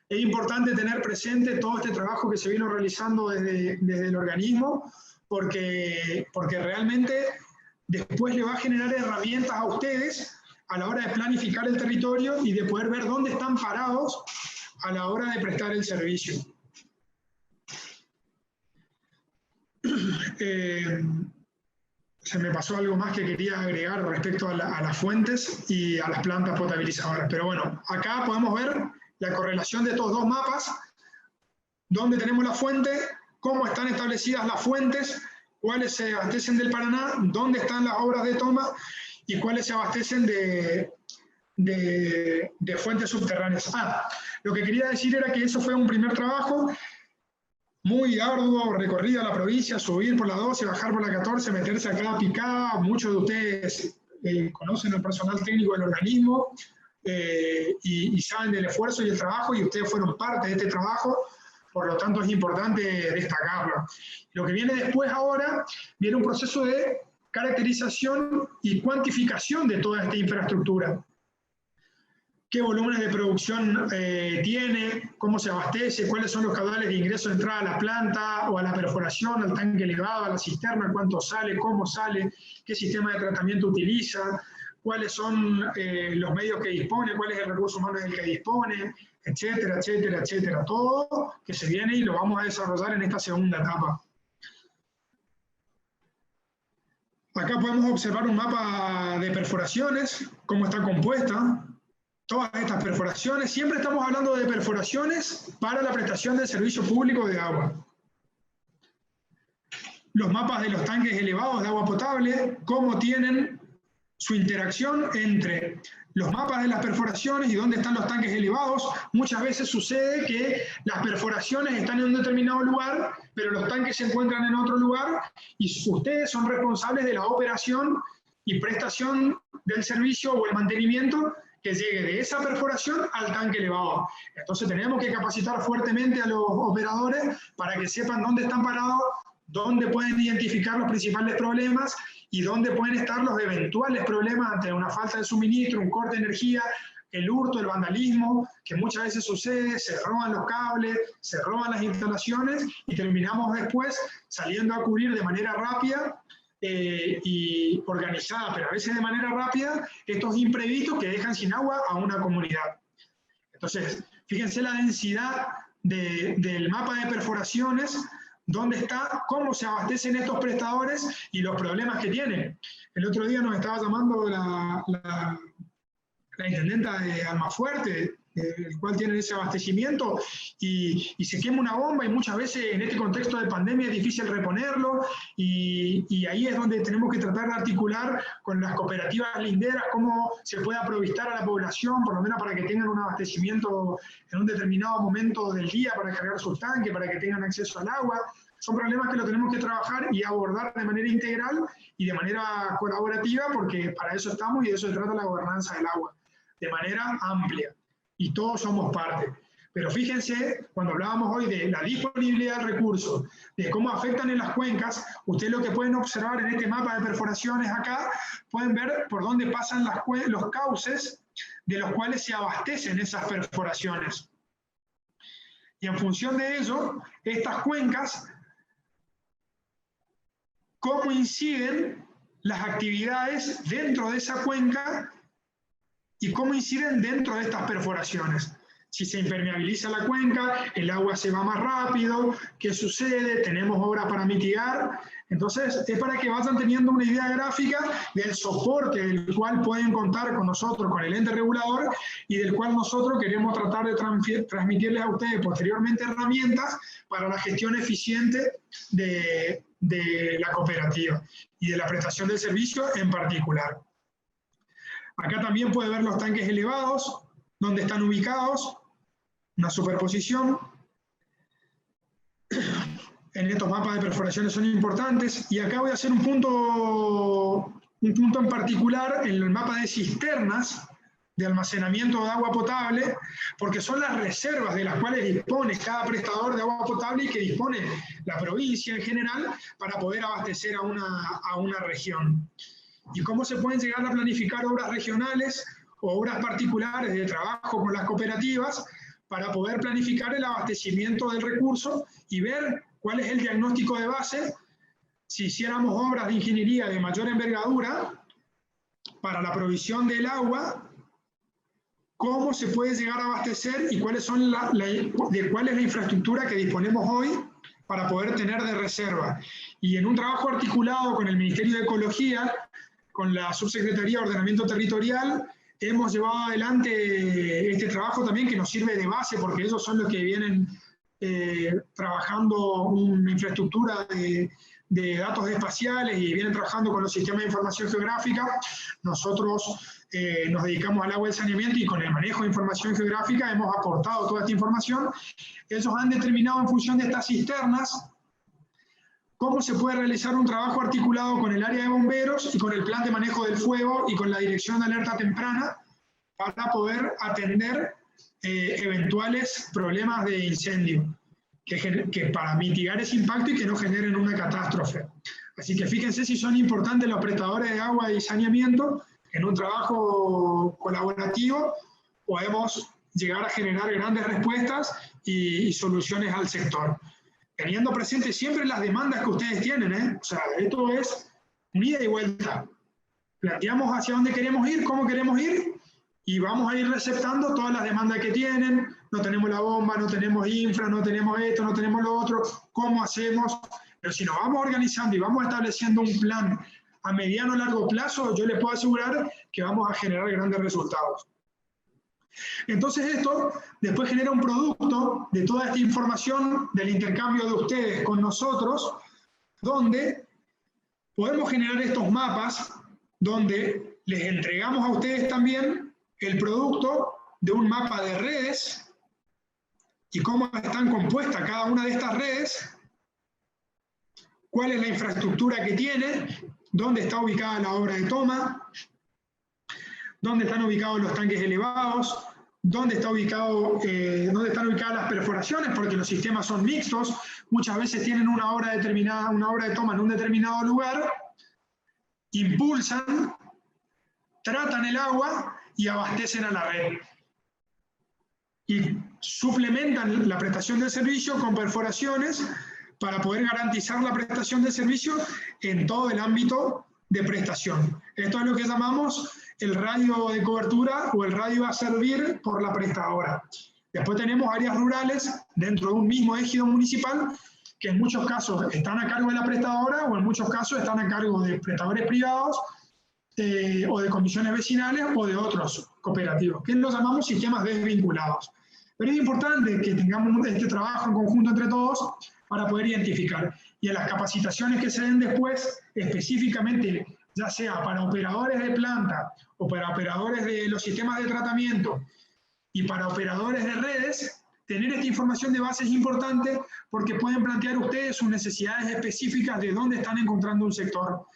Es importante tener presente todo este trabajo que se vino realizando desde el organismo, porque realmente después le va a generar herramientas a ustedes a la hora de planificar el territorio y de poder ver dónde están parados a la hora de prestar el servicio. Se me pasó algo más que quería agregar respecto a las fuentes y a las plantas potabilizadoras. Pero bueno, acá podemos ver la correlación de estos dos mapas, dónde tenemos la fuente, cómo están establecidas las fuentes, cuáles se abastecen del Paraná, dónde están las obras de toma y cuáles se abastecen de fuentes subterráneas. Lo que quería decir era que eso fue un primer trabajo muy arduo, recorrido a la provincia, subir por la 12, bajar por la 14, meterse a cada picada. Muchos de ustedes conocen al personal técnico del organismo y saben del esfuerzo y el trabajo, y ustedes fueron parte de este trabajo. Por lo tanto, es importante destacarlo. Lo que viene después ahora, viene un proceso de caracterización y cuantificación de toda esta infraestructura. ¿Qué volúmenes de producción tiene? ¿Cómo se abastece? ¿Cuáles son los caudales de ingreso de entrada a la planta o a la perforación, al tanque elevado, a la cisterna? ¿Cuánto sale? ¿Cómo sale? ¿Qué sistema de tratamiento utiliza? ¿Cuáles son los medios que dispone? ¿Cuál es el recurso humano del que dispone? Etcétera, etcétera, etcétera. Todo que se viene y lo vamos a desarrollar en esta segunda etapa. Acá podemos observar un mapa de perforaciones, cómo está compuesta. Todas estas perforaciones, siempre estamos hablando de perforaciones para la prestación del servicio público de agua. Los mapas de los tanques elevados de agua potable, cómo tienen su interacción entre los mapas de las perforaciones y dónde están los tanques elevados. Muchas veces sucede que las perforaciones están en un determinado lugar, pero los tanques se encuentran en otro lugar y ustedes son responsables de la operación y prestación del servicio o el mantenimiento que llegue de esa perforación al tanque elevado. Entonces tenemos que capacitar fuertemente a los operadores para que sepan dónde están parados, dónde pueden identificar los principales problemas y dónde pueden estar los eventuales problemas ante una falta de suministro, un corte de energía, el hurto, el vandalismo, que muchas veces sucede, se roban los cables, se roban las instalaciones y terminamos después saliendo a cubrir de manera rápida y organizada, pero a veces de manera rápida, estos imprevistos que dejan sin agua a una comunidad. Entonces, fíjense la densidad del mapa de perforaciones, dónde está, cómo se abastecen estos prestadores y los problemas que tienen. El otro día nos estaba llamando la intendenta de Almafuerte, el cual tienen ese abastecimiento, y se quema una bomba, y muchas veces en este contexto de pandemia es difícil reponerlo, y ahí es donde tenemos que tratar de articular con las cooperativas linderas cómo se puede aprovistar a la población, por lo menos para que tengan un abastecimiento en un determinado momento del día para cargar sus tanques, para que tengan acceso al agua. Son problemas que lo tenemos que trabajar y abordar de manera integral y de manera colaborativa, porque para eso estamos y de eso se trata la gobernanza del agua, de manera amplia. Y todos somos parte. Pero fíjense, cuando hablábamos hoy de la disponibilidad del recurso, de cómo afectan en las cuencas, ustedes lo que pueden observar en este mapa de perforaciones acá, pueden ver por dónde pasan los cauces de los cuales se abastecen esas perforaciones. Y en función de ello, estas cuencas, cómo inciden las actividades dentro de esa cuenca y cómo inciden dentro de estas perforaciones. Si se impermeabiliza la cuenca, el agua se va más rápido, ¿qué sucede? Tenemos obras para mitigar. Entonces, es para que vayan teniendo una idea gráfica del soporte del cual pueden contar con nosotros, con el ente regulador, y del cual nosotros queremos tratar de transmitirles a ustedes posteriormente herramientas para la gestión eficiente de la cooperativa y de la prestación del servicio en particular. Acá también puede ver los tanques elevados, dónde están ubicados, una superposición. En estos mapas de perforaciones son importantes. Y acá voy a hacer un punto en particular en el mapa de cisternas de almacenamiento de agua potable, porque son las reservas de las cuales dispone cada prestador de agua potable y que dispone la provincia en general para poder abastecer a una región. Y cómo se pueden llegar a planificar obras regionales o obras particulares de trabajo con las cooperativas para poder planificar el abastecimiento del recurso y ver cuál es el diagnóstico de base si hiciéramos obras de ingeniería de mayor envergadura para la provisión del agua, cómo se puede llegar a abastecer y cuál es la infraestructura que disponemos hoy para poder tener de reserva. Y en un trabajo articulado con el Ministerio de Ecología, con la Subsecretaría de Ordenamiento Territorial, hemos llevado adelante este trabajo también que nos sirve de base, porque ellos son los que vienen trabajando una infraestructura de datos espaciales y vienen trabajando con los sistemas de información geográfica. Nosotros nos dedicamos al agua y al saneamiento, y con el manejo de información geográfica hemos aportado toda esta información. Ellos han determinado en función de estas cisternas cómo se puede realizar un trabajo articulado con el área de bomberos y con el plan de manejo del fuego y con la dirección de alerta temprana para poder atender eventuales problemas de incendio, que para mitigar ese impacto y que no generen una catástrofe. Así que fíjense si son importantes los prestadores de agua y saneamiento. En un trabajo colaborativo podemos llegar a generar grandes respuestas y soluciones al sector, teniendo presente siempre las demandas que ustedes tienen, ¿eh? O sea, esto es un ida y vuelta. Planteamos hacia dónde queremos ir, cómo queremos ir, y vamos a ir receptando todas las demandas que tienen. No tenemos la bomba, no tenemos infra, no tenemos esto, no tenemos lo otro. ¿Cómo hacemos? Pero si nos vamos organizando y vamos estableciendo un plan a mediano o largo plazo, yo les puedo asegurar que vamos a generar grandes resultados. Entonces esto después genera un producto de toda esta información, del intercambio de ustedes con nosotros, donde podemos generar estos mapas, donde les entregamos a ustedes también el producto de un mapa de redes y cómo están compuestas cada una de estas redes, cuál es la infraestructura que tiene, dónde está ubicada la obra de toma, dónde están ubicados los tanques elevados, dónde están ubicadas las perforaciones, porque los sistemas son mixtos, muchas veces tienen una obra de toma en un determinado lugar, impulsan, tratan el agua y abastecen a la red. Y suplementan la prestación del servicio con perforaciones para poder garantizar la prestación del servicio en todo el ámbito de prestación. Esto es lo que llamamos el radio de cobertura o el radio a servir por la prestadora. Después tenemos áreas rurales dentro de un mismo ejido municipal que en muchos casos están a cargo de la prestadora o en muchos casos están a cargo de prestadores privados o de comisiones vecinales o de otros cooperativos, que los llamamos sistemas desvinculados. Pero es importante que tengamos este trabajo en conjunto entre todos para poder identificar. Y en las capacitaciones que se den después, específicamente, ya sea para operadores de planta o para operadores de los sistemas de tratamiento y para operadores de redes, tener esta información de base es importante porque pueden plantear ustedes sus necesidades específicas de dónde están encontrando un sector.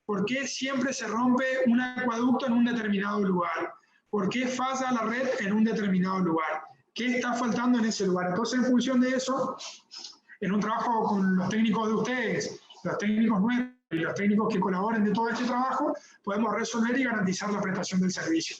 ¿Por qué siempre se rompe un acueducto en un determinado lugar? ¿Por qué falla la red en un determinado lugar? ¿Qué está faltando en ese lugar? Entonces, en función de eso, en un trabajo con los técnicos de ustedes, los técnicos nuestros y los técnicos que colaboren de todo este trabajo, podemos resolver y garantizar la prestación del servicio.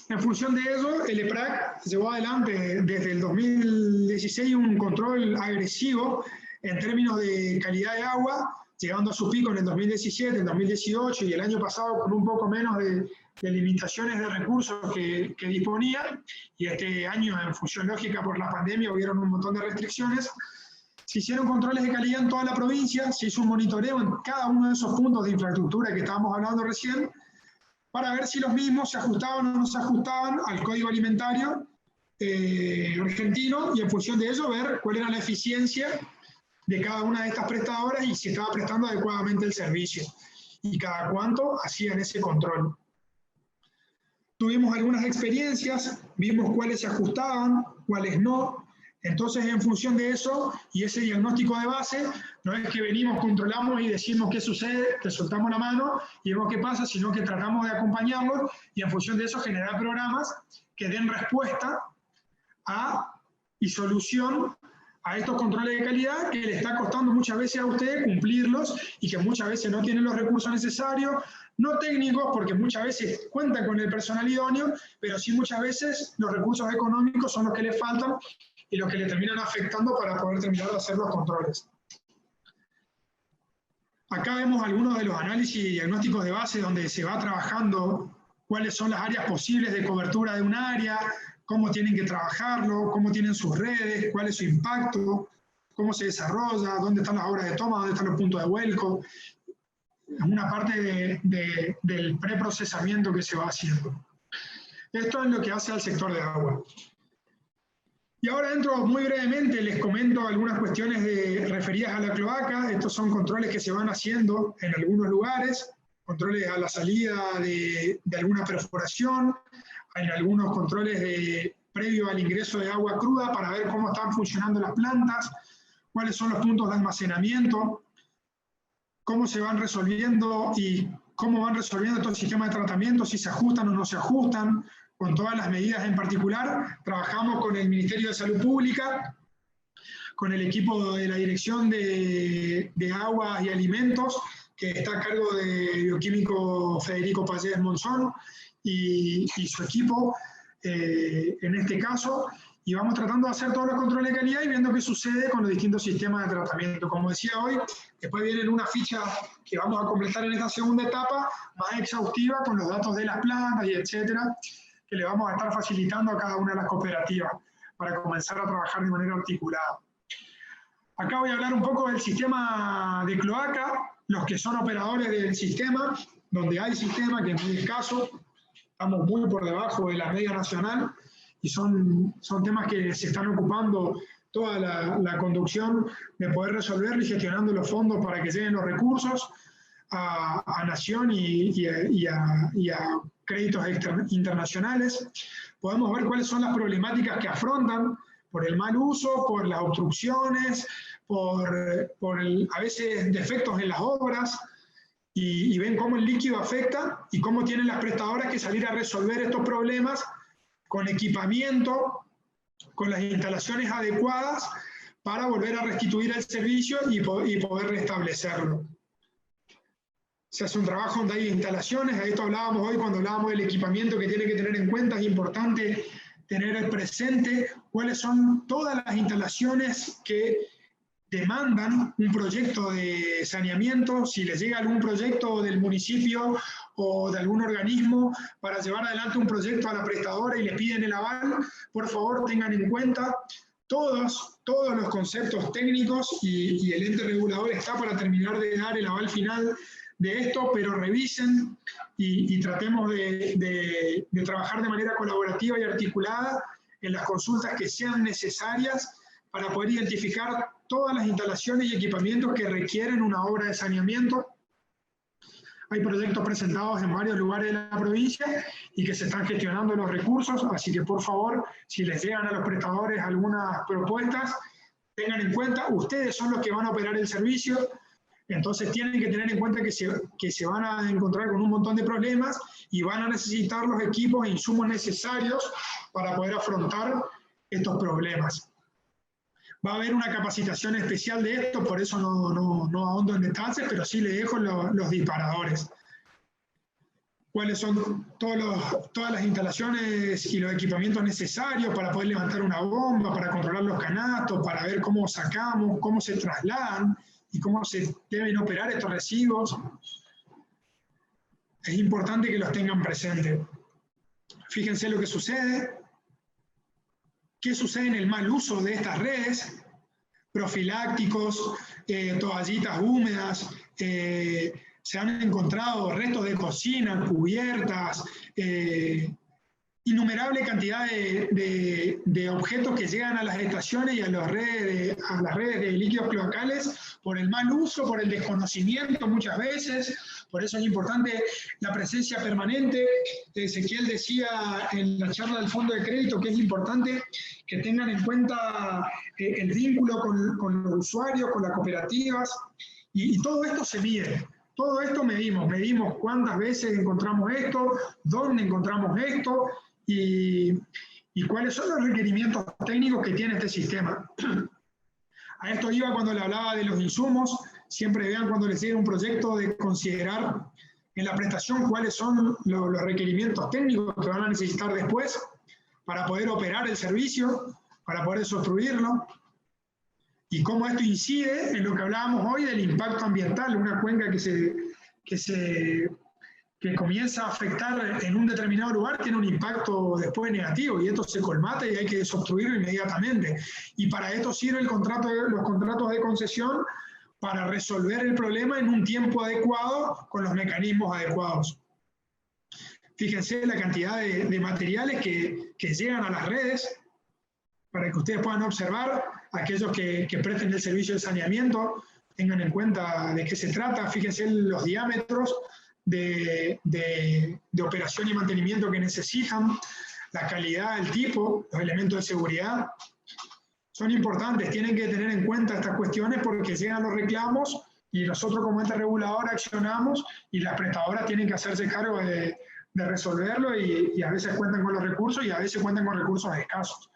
En función de ello, el EPRAC llevó adelante desde el 2016 un control agresivo en términos de calidad de agua, llegando a su pico en el 2017, el 2018 y el año pasado con un poco menos de limitaciones de recursos que disponía, y este año, en función lógica por la pandemia, hubieron un montón de restricciones. Se hicieron controles de calidad en toda la provincia, se hizo un monitoreo en cada uno de esos puntos de infraestructura que estábamos hablando recién, para ver si los mismos se ajustaban o no se ajustaban al Código Alimentario argentino, y en función de ello ver cuál era la eficiencia de cada una de estas prestadoras y si estaba prestando adecuadamente el servicio, y cada cuánto hacían ese control. Tuvimos algunas experiencias, vimos cuáles se ajustaban, cuáles no. Entonces, en función de eso y ese diagnóstico de base, no es que venimos, controlamos y decimos qué sucede, que soltamos la mano y vemos qué pasa, sino que tratamos de acompañarlos y en función de eso generar programas que den respuesta y solución a estos controles de calidad que le está costando muchas veces a ustedes cumplirlos y que muchas veces no tienen los recursos necesarios, no técnicos, porque muchas veces cuentan con el personal idóneo, pero sí muchas veces los recursos económicos son los que les faltan y los que le terminan afectando para poder terminar de hacer los controles. Acá vemos algunos de los análisis y diagnósticos de base donde se va trabajando cuáles son las áreas posibles de cobertura de un área, cómo tienen que trabajarlo, cómo tienen sus redes, cuál es su impacto, cómo se desarrolla, dónde están las obras de toma, dónde están los puntos de vuelco. Es una parte del preprocesamiento que se va haciendo. Esto es lo que hace al sector de agua. Y ahora entro muy brevemente, les comento algunas cuestiones referidas a la cloaca. Estos son controles que se van haciendo en algunos lugares, controles a la salida de alguna perforación, en algunos controles previo al ingreso de agua cruda para ver cómo están funcionando las plantas, cuáles son los puntos de almacenamiento, cómo se van resolviendo y cómo van resolviendo estos sistemas de tratamiento, si se ajustan o no se ajustan, con todas las medidas en particular. Trabajamos con el Ministerio de Salud Pública, con el equipo de la Dirección de Aguas y Alimentos, que está a cargo de bioquímico Federico Pallés Monzón y su equipo en este caso, y vamos tratando de hacer todos los controles de calidad y viendo qué sucede con los distintos sistemas de tratamiento. Como decía hoy, después viene una ficha que vamos a completar en esta segunda etapa, más exhaustiva, con los datos de las plantas y etcétera, que le vamos a estar facilitando a cada una de las cooperativas para comenzar a trabajar de manera articulada. Acá voy a hablar un poco del sistema de cloaca, los que son operadores del sistema, donde hay sistema, que es muy escaso, estamos muy por debajo de la media nacional, y son temas que se están ocupando toda la conducción de poder resolver y gestionando los fondos para que lleguen los recursos a Nación y a créditos internacionales. Podemos ver cuáles son las problemáticas que afrontan por el mal uso, por las obstrucciones, por a veces defectos en las obras, y ven cómo el líquido afecta y cómo tienen las prestadoras que salir a resolver estos problemas con equipamiento, con las instalaciones adecuadas para volver a restituir el servicio y poder restablecerlo. Se hace un trabajo donde hay instalaciones, de esto hablábamos hoy cuando hablábamos del equipamiento que tiene que tener en cuenta. Es importante tener presente cuáles son todas las instalaciones que demandan un proyecto de saneamiento. Si les llega algún proyecto del municipio o de algún organismo para llevar adelante un proyecto a la prestadora y les piden el aval, por favor tengan en cuenta todos los conceptos técnicos y el ente regulador está para terminar de dar el aval final de esto, pero revisen y tratemos de trabajar de manera colaborativa y articulada en las consultas que sean necesarias para poder identificar todas las instalaciones y equipamientos que requieren una obra de saneamiento. Hay proyectos presentados en varios lugares de la provincia y que se están gestionando los recursos, así que por favor, si les llegan a los prestadores algunas propuestas, tengan en cuenta, ustedes son los que van a operar el servicio, entonces tienen que tener en cuenta que se van a encontrar con un montón de problemas y van a necesitar los equipos e insumos necesarios para poder afrontar estos problemas. Va a haber una capacitación especial de esto, por eso no ahondo en detalles, pero sí le dejo los disparadores. Cuáles son todas las instalaciones y los equipamientos necesarios para poder levantar una bomba, para controlar los canatos, para ver cómo sacamos, cómo se trasladan y cómo se deben operar estos residuos. Es importante que los tengan presentes. Fíjense lo que sucede. ¿Qué sucede en el mal uso de estas redes? Profilácticos, toallitas húmedas, se han encontrado restos de cocina, cubiertas, innumerable cantidad de objetos que llegan a las estaciones y a las redes de líquidos cloacales por el mal uso, por el desconocimiento muchas veces. Por eso es importante la presencia permanente. Ezequiel decía en la charla del Fondo de Crédito que es importante que tengan en cuenta el vínculo con los usuarios, con las cooperativas, y todo esto se mide. Todo esto medimos cuántas veces encontramos esto, dónde encontramos esto, y cuáles son los requerimientos técnicos que tiene este sistema. A esto iba cuando le hablaba de los insumos. Siempre vean cuando les llegue un proyecto de considerar en la prestación cuáles son los requerimientos técnicos que van a necesitar después para poder operar el servicio, para poder construirlo, y cómo esto incide en lo que hablábamos hoy del impacto ambiental, una cuenca que comienza a afectar en un determinado lugar tiene un impacto después negativo, y esto se colmata y hay que desobstruirlo inmediatamente. Y para esto sirve los contratos de concesión, para resolver el problema en un tiempo adecuado con los mecanismos adecuados. Fíjense la cantidad de materiales que llegan a las redes, para que ustedes puedan observar, aquellos que presten el servicio de saneamiento, tengan en cuenta de qué se trata. Fíjense los diámetros de operación y mantenimiento que necesitan, la calidad, el tipo, los elementos de seguridad. Son importantes, tienen que tener en cuenta estas cuestiones porque llegan los reclamos y nosotros como ente regulador accionamos y las prestadoras tienen que hacerse cargo de resolverlo, y a veces cuentan con los recursos y a veces cuentan con recursos escasos.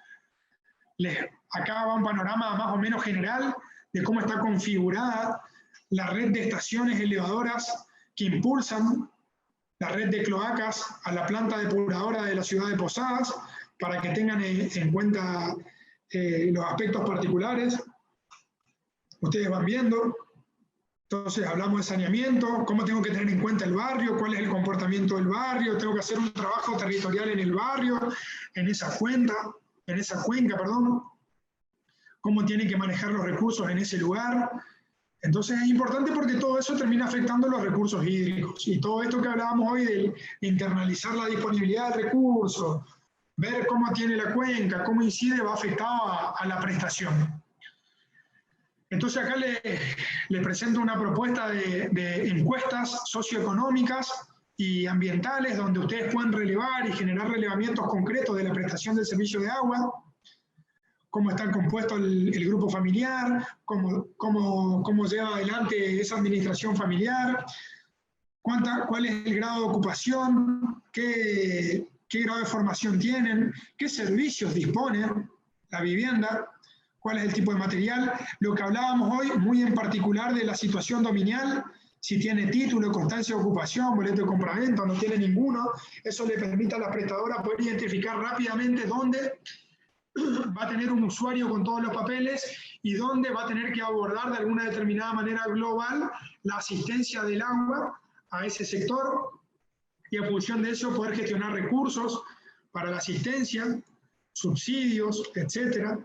Acá va un panorama más o menos general de cómo está configurada la red de estaciones elevadoras que impulsan la red de cloacas a la planta depuradora de la ciudad de Posadas, para que tengan en cuenta los aspectos particulares. Ustedes van viendo. Entonces hablamos de saneamiento, cómo tengo que tener en cuenta el barrio, cuál es el comportamiento del barrio, tengo que hacer un trabajo territorial en el barrio, en esa cuenca, cómo tienen que manejar los recursos en ese lugar. Entonces es importante porque todo eso termina afectando los recursos hídricos, y todo esto que hablábamos hoy de internalizar la disponibilidad de recursos, ver cómo tiene la cuenca, cómo incide, va afectado a la prestación. Entonces acá le presento una propuesta de encuestas socioeconómicas y ambientales, donde ustedes pueden relevar y generar relevamientos concretos de la prestación del servicio de agua, cómo está compuesto el grupo familiar, cómo lleva adelante esa administración familiar, cuál es el grado de ocupación, qué grado de formación tienen, qué servicios disponen la vivienda, cuál es el tipo de material, lo que hablábamos hoy, muy en particular de la situación dominial, si tiene título, constancia de ocupación, boleto de compraventa, o no tiene ninguno. Eso le permite a la prestadora poder identificar rápidamente dónde va a tener un usuario con todos los papeles y dónde va a tener que abordar de alguna determinada manera global la asistencia del agua a ese sector, y en función de eso poder gestionar recursos para la asistencia, subsidios, etc.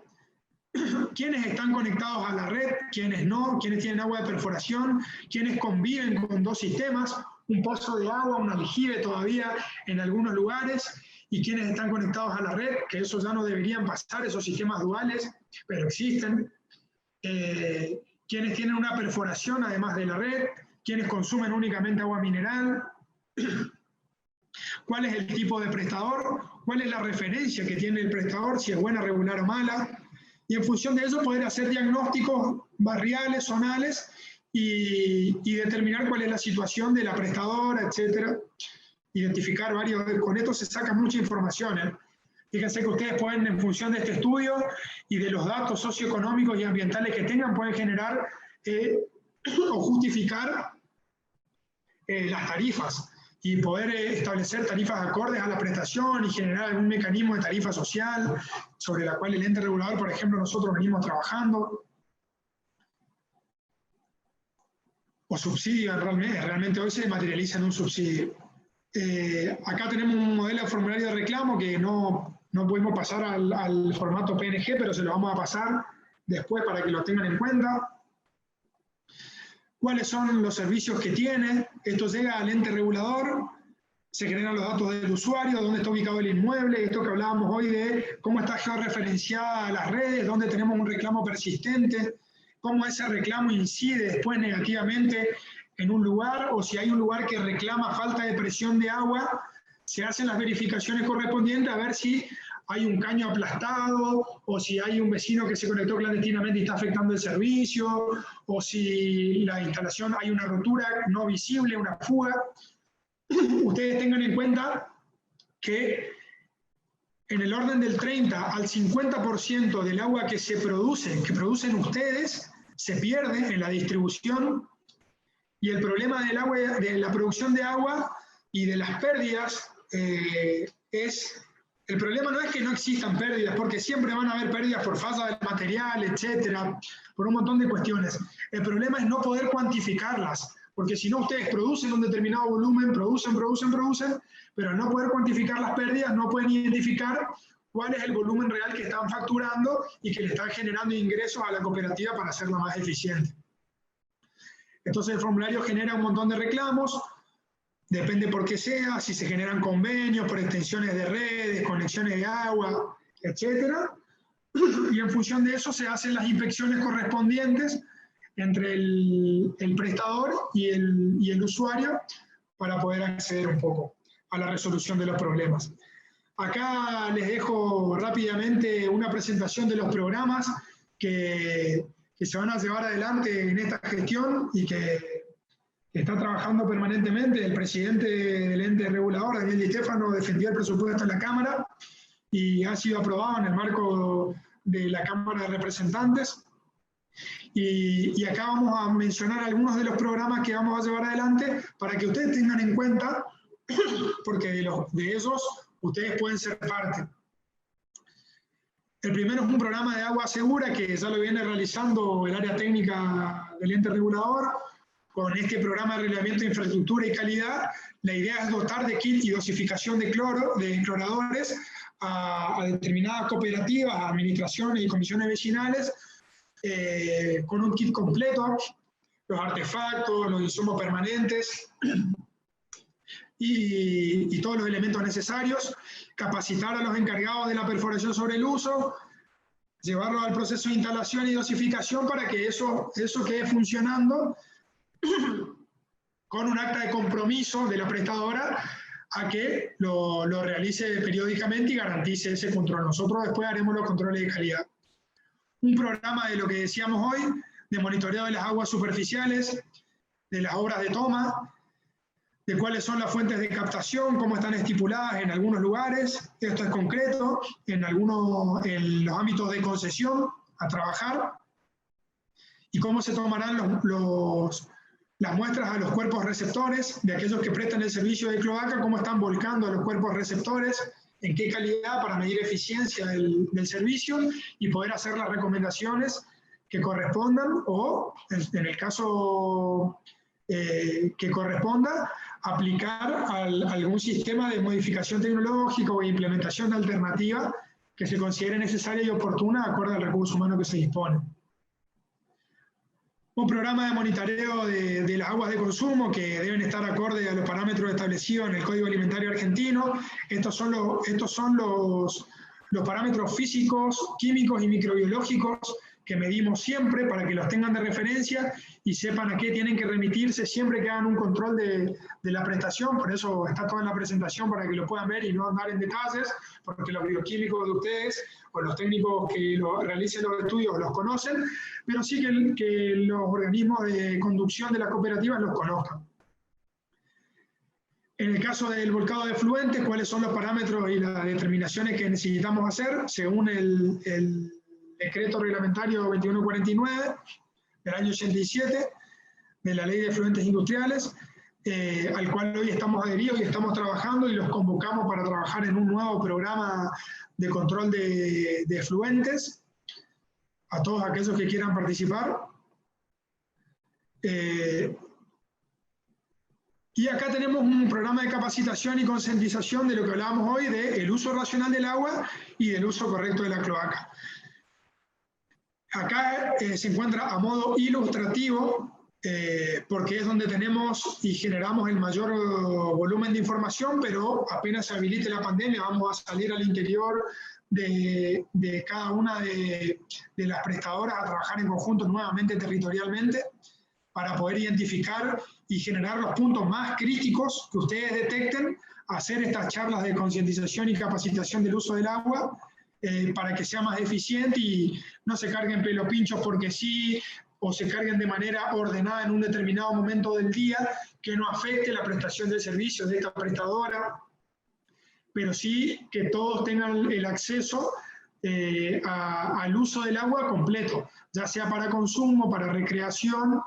quiénes están conectados a la red, quiénes no, quiénes tienen agua de perforación, quiénes conviven con dos sistemas, un pozo de agua, un aljibe todavía en algunos lugares, y quiénes están conectados a la red, que eso ya no deberían pasar, esos sistemas duales, pero existen. Quienes tienen una perforación además de la red, quienes consumen únicamente agua mineral, cuál es el tipo de prestador, cuál es la referencia que tiene el prestador, si es buena, regular o mala, y en función de eso poder hacer diagnósticos barriales, zonales, y determinar cuál es la situación de la prestadora, etcétera. Identificar varios, con esto se saca mucha información, ¿eh? Fíjense que ustedes pueden, en función de este estudio y de los datos socioeconómicos y ambientales que tengan, pueden generar o justificar las tarifas y poder establecer tarifas acordes a la prestación y generar algún mecanismo de tarifa social sobre la cual el ente regulador, por ejemplo, nosotros venimos trabajando. O subsidio, realmente hoy se materializa en un subsidio. Acá tenemos un modelo de formulario de reclamo que no podemos pasar al formato PNG, pero se lo vamos a pasar después para que lo tengan en cuenta. ¿Cuáles son los servicios que tiene? Esto llega al ente regulador, se generan los datos del usuario, dónde está ubicado el inmueble, esto que hablábamos hoy de cómo está georreferenciada las redes, dónde tenemos un reclamo persistente, cómo ese reclamo incide después negativamente en un lugar, o si hay un lugar que reclama falta de presión de agua, se hacen las verificaciones correspondientes a ver si hay un caño aplastado, o si hay un vecino que se conectó clandestinamente y está afectando el servicio, o si la instalación hay una rotura no visible, una fuga. Ustedes tengan en cuenta que en el orden del 30 al 50% del agua que se produce, que producen ustedes, se pierde en la distribución. Y el problema del agua, de la producción de agua y de las pérdidas el problema no es que no existan pérdidas, porque siempre van a haber pérdidas por falla del material, etcétera, por un montón de cuestiones. El problema es no poder cuantificarlas, porque si no ustedes producen un determinado volumen, producen, pero al no poder cuantificar las pérdidas, no pueden identificar cuál es el volumen real que están facturando y que le están generando ingresos a la cooperativa para hacerla más eficiente. Entonces el formulario genera un montón de reclamos, depende por qué sea, si se generan convenios por extensiones de redes, conexiones de agua, etc. Y en función de eso se hacen las inspecciones correspondientes entre el prestador y el usuario para poder acceder un poco a la resolución de los problemas. Acá les dejo rápidamente una presentación de los programas que se van a llevar adelante en esta gestión y que está trabajando permanentemente. El presidente del ente regulador, Daniel Di Stefano, defendió el presupuesto en la Cámara y ha sido aprobado en el marco de la Cámara de Representantes. Y acá vamos a mencionar algunos de los programas que vamos a llevar adelante para que ustedes tengan en cuenta, porque de esos ustedes pueden ser parte. El primero es un programa de agua segura que ya lo viene realizando el área técnica del ente regulador. Con este programa de relevamiento de infraestructura y calidad, la idea es dotar de kit y dosificación de cloradores a determinadas cooperativas, administraciones y comisiones vecinales, con un kit completo, los artefactos, los insumos permanentes y todos los elementos necesarios, capacitar a los encargados de la perforación sobre el uso, llevarlo al proceso de instalación y dosificación para que eso quede funcionando con un acta de compromiso de la prestadora a que lo realice periódicamente y garantice ese control. Nosotros después haremos los controles de calidad. Un programa de lo que decíamos hoy, de monitoreo de las aguas superficiales, de las obras de toma, de cuáles son las fuentes de captación, cómo están estipuladas en algunos lugares, esto es concreto, en los ámbitos de concesión a trabajar, y cómo se tomarán las muestras a los cuerpos receptores, de aquellos que prestan el servicio de cloaca, cómo están volcando a los cuerpos receptores, en qué calidad para medir eficiencia del servicio y poder hacer las recomendaciones que correspondan o, en el caso que corresponda, aplicar algún sistema de modificación tecnológica o implementación alternativa que se considere necesaria y oportuna de acuerdo al recurso humano que se dispone. Un programa de monitoreo de las aguas de consumo que deben estar acorde a los parámetros establecidos en el Código Alimentario Argentino. Estos son los parámetros físicos, químicos y microbiológicos que medimos siempre para que los tengan de referencia y sepan a qué tienen que remitirse siempre que hagan un control de la prestación. Por eso está todo en la presentación para que lo puedan ver y no andar en detalles, porque los bioquímicos de ustedes o los técnicos que realicen los estudios los conocen, pero sí que los organismos de conducción de las cooperativas los conozcan. En el caso del volcado de efluentes, ¿cuáles son los parámetros y las determinaciones que necesitamos hacer según el decreto reglamentario 2149 del año 87 de la Ley de Efluentes Industriales, al cual hoy estamos adheridos y estamos trabajando y los convocamos para trabajar en un nuevo programa de control de efluentes a todos aquellos que quieran participar. Y acá tenemos un programa de capacitación y concientización de lo que hablábamos hoy, del uso racional del agua y del uso correcto de la cloaca. Acá se encuentra a modo ilustrativo, porque es donde tenemos y generamos el mayor volumen de información, pero apenas se habilite la pandemia vamos a salir al interior de cada una de las prestadoras a trabajar en conjunto nuevamente territorialmente para poder identificar y generar los puntos más críticos que ustedes detecten, hacer estas charlas de concientización y capacitación del uso del agua, para que sea más eficiente y no se carguen pelo pinchos porque sí, o se carguen de manera ordenada en un determinado momento del día que no afecte la prestación del servicio de esta prestadora, pero sí que todos tengan el acceso al uso del agua completo, ya sea para consumo, para recreación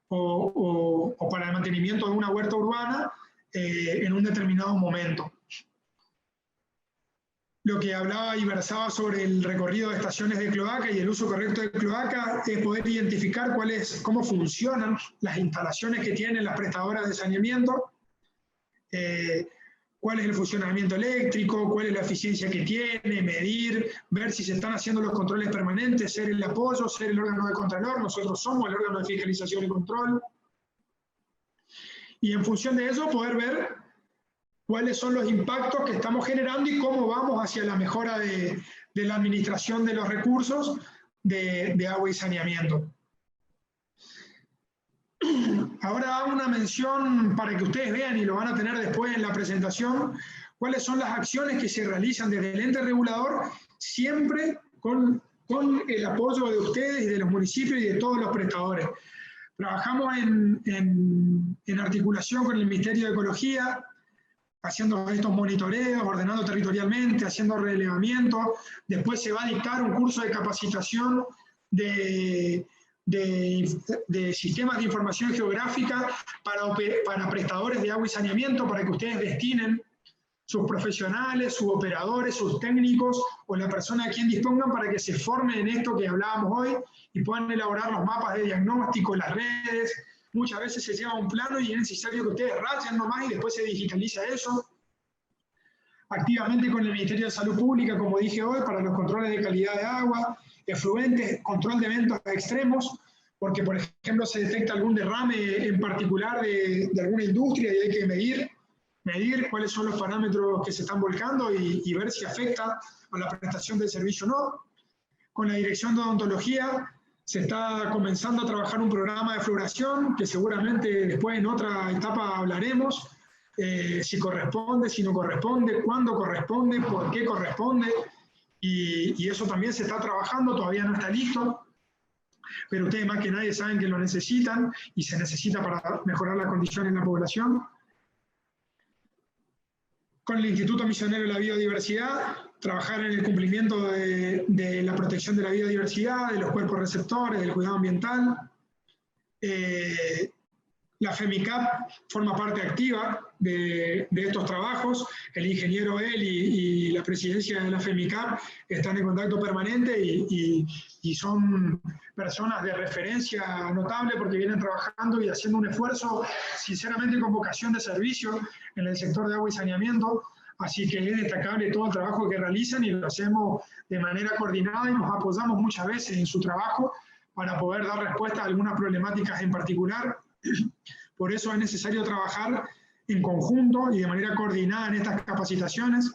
o para el mantenimiento de una huerta urbana en un determinado momento. Lo que hablaba y versaba sobre el recorrido de estaciones de cloaca y el uso correcto de cloaca es poder identificar cómo funcionan las instalaciones que tienen las prestadoras de saneamiento, cuál es el funcionamiento eléctrico, cuál es la eficiencia que tiene, medir, ver si se están haciendo los controles permanentes, ser el apoyo, ser el órgano de contralor. Nosotros somos el órgano de fiscalización y control. Y en función de eso poder ver cuáles son los impactos que estamos generando y cómo vamos hacia la mejora de la administración de los recursos de agua y saneamiento. Ahora hago una mención para que ustedes vean, y lo van a tener después en la presentación, cuáles son las acciones que se realizan desde el ente regulador, siempre con el apoyo de ustedes y de los municipios y de todos los prestadores. Trabajamos en articulación con el Ministerio de Ecología, haciendo estos monitoreos, ordenando territorialmente, haciendo relevamiento. Después se va a dictar un curso de capacitación de sistemas de información geográfica para prestadores de agua y saneamiento, para que ustedes destinen sus profesionales, sus operadores, sus técnicos o la persona a quien dispongan para que se formen en esto que hablábamos hoy y puedan elaborar los mapas de diagnóstico, las redes. Muchas veces se lleva un plano y es necesario que ustedes rayen nomás y después se digitaliza eso. Activamente con el Ministerio de Salud Pública, como dije hoy, para los controles de calidad de agua, efluentes, control de eventos extremos, porque por ejemplo se detecta algún derrame en particular de alguna industria y hay que medir cuáles son los parámetros que se están volcando y ver si afecta a la prestación del servicio o no. Con la Dirección de Odontología se está comenzando a trabajar un programa de fluoración que seguramente después en otra etapa hablaremos, si corresponde, si no corresponde, cuándo corresponde, por qué corresponde, y eso también se está trabajando, todavía no está listo, pero ustedes más que nadie saben que lo necesitan y se necesita para mejorar las condiciones en la población. Con el Instituto Misionero de la Biodiversidad, trabajar en el cumplimiento de la protección de la biodiversidad, de los cuerpos receptores, del cuidado ambiental. La FEMICAP forma parte activa de estos trabajos. El ingeniero él y la presidencia de la FEMICAP están en contacto permanente y son personas de referencia notable porque vienen trabajando y haciendo un esfuerzo, sinceramente, con vocación de servicio en el sector de agua y saneamiento. Así que es destacable todo el trabajo que realizan y lo hacemos de manera coordinada y nos apoyamos muchas veces en su trabajo para poder dar respuesta a algunas problemáticas en particular. Por eso es necesario trabajar en conjunto y de manera coordinada en estas capacitaciones.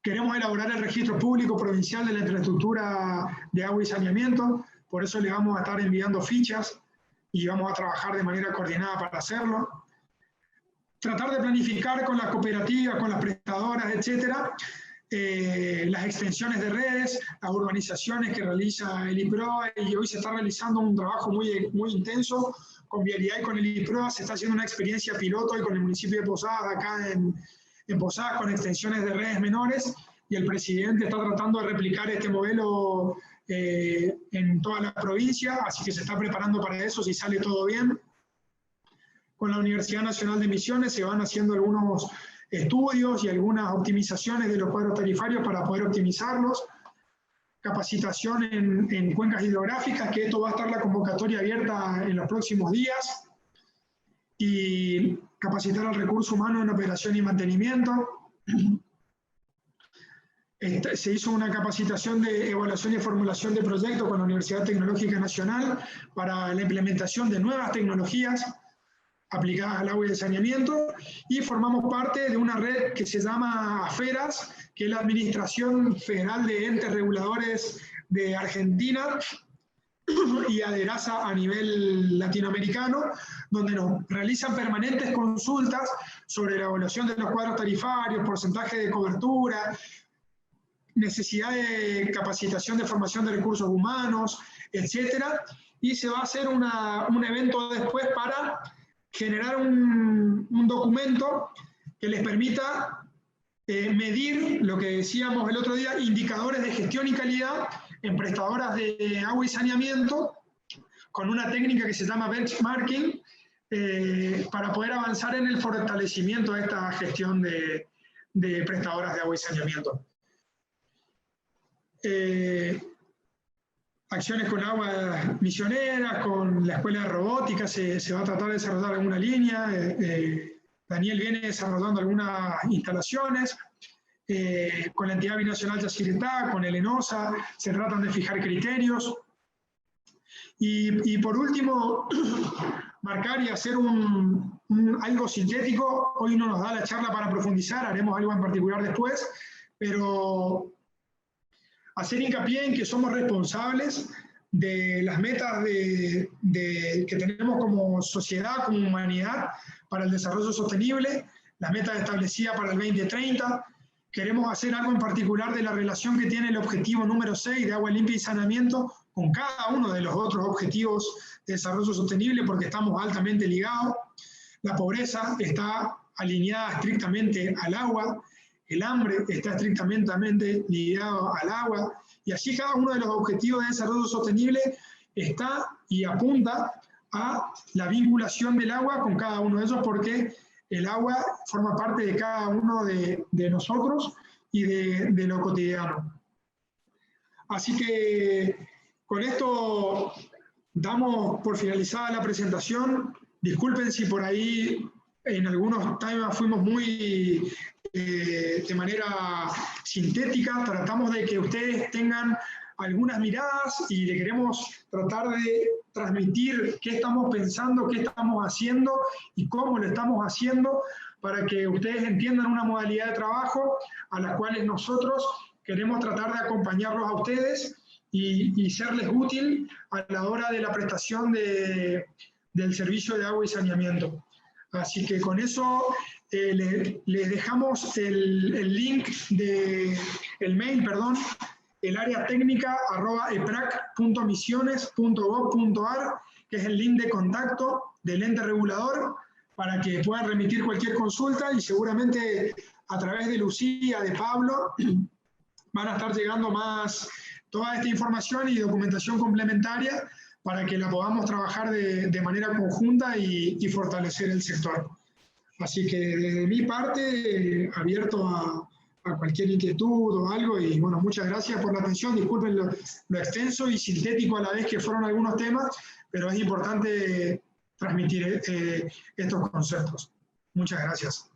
Queremos elaborar el registro público provincial de la infraestructura de agua y saneamiento, por eso le vamos a estar enviando fichas y vamos a trabajar de manera coordinada para hacerlo. Tratar de planificar con las cooperativas, con las prestadoras, etcétera, las extensiones de redes, las urbanizaciones que realiza el IPROA, y hoy se está realizando un trabajo muy intenso con Vialidad y con el IPROA. Se está haciendo una experiencia piloto y con el municipio de Posadas, acá en Posadas, con extensiones de redes menores, y el presidente está tratando de replicar este modelo en toda la provincia, así que se está preparando para eso si sale todo bien. Con la Universidad Nacional de Misiones se van haciendo algunos estudios y algunas optimizaciones de los cuadros tarifarios para poder optimizarlos. Capacitación en cuencas hidrográficas, que esto va a estar la convocatoria abierta en los próximos días. Y capacitar al recurso humano en operación y mantenimiento. Se hizo una capacitación de evaluación y formulación de proyectos con la Universidad Tecnológica Nacional para la implementación de nuevas tecnologías aplicadas al agua y el saneamiento, y formamos parte de una red que se llama AFERAS, que es la Administración Federal de Entes Reguladores de Argentina, y ADERASA a nivel latinoamericano, donde nos realizan permanentes consultas sobre la evaluación de los cuadros tarifarios, porcentaje de cobertura, necesidad de capacitación de formación de recursos humanos, etcétera, y se va a hacer un evento después para generar un documento que les permita medir lo que decíamos el otro día, indicadores de gestión y calidad en prestadoras de agua y saneamiento, con una técnica que se llama benchmarking, para poder avanzar en el fortalecimiento de esta gestión de prestadoras de agua y saneamiento. Acciones con agua misionera, con la escuela de robótica, se va a tratar de desarrollar alguna línea. Daniel viene desarrollando algunas instalaciones. Con la entidad binacional Yacyretá, con el ENOSA, se tratan de fijar criterios. Y por último, marcar y hacer algo sintético. Hoy no nos da la charla para profundizar, haremos algo en particular después, pero hacer hincapié en que somos responsables de las metas que tenemos como sociedad, como humanidad, para el desarrollo sostenible, las metas establecidas para el 2030. Queremos hacer algo en particular de la relación que tiene el objetivo número 6 de agua limpia y saneamiento con cada uno de los otros objetivos de desarrollo sostenible, porque estamos altamente ligados. La pobreza está alineada estrictamente al agua, el hambre está estrictamente ligado al agua, y así cada uno de los objetivos de desarrollo sostenible está y apunta a la vinculación del agua con cada uno de ellos, porque el agua forma parte de cada uno de nosotros y de lo cotidiano. Así que con esto damos por finalizada la presentación. Disculpen si por ahí en algunos temas fuimos muy de manera sintética. Tratamos de que ustedes tengan algunas miradas y le queremos tratar de transmitir qué estamos pensando, qué estamos haciendo y cómo lo estamos haciendo, para que ustedes entiendan una modalidad de trabajo a la cual nosotros queremos tratar de acompañarlos a ustedes y serles útil a la hora de la prestación del servicio de agua y saneamiento. Así que con eso les dejamos el link el mail, perdón, el área técnica @eprac.misiones.gov.ar, que es el link de contacto del ente regulador, para que puedan remitir cualquier consulta, y seguramente a través de Lucía, de Pablo, van a estar llegando más toda esta información y documentación complementaria para que la podamos trabajar de manera conjunta y fortalecer el sector. Así que desde mi parte, abierto a cualquier inquietud o algo, y bueno, muchas gracias por la atención. Disculpen lo extenso y sintético a la vez que fueron algunos temas, pero es importante transmitir estos conceptos. Muchas gracias.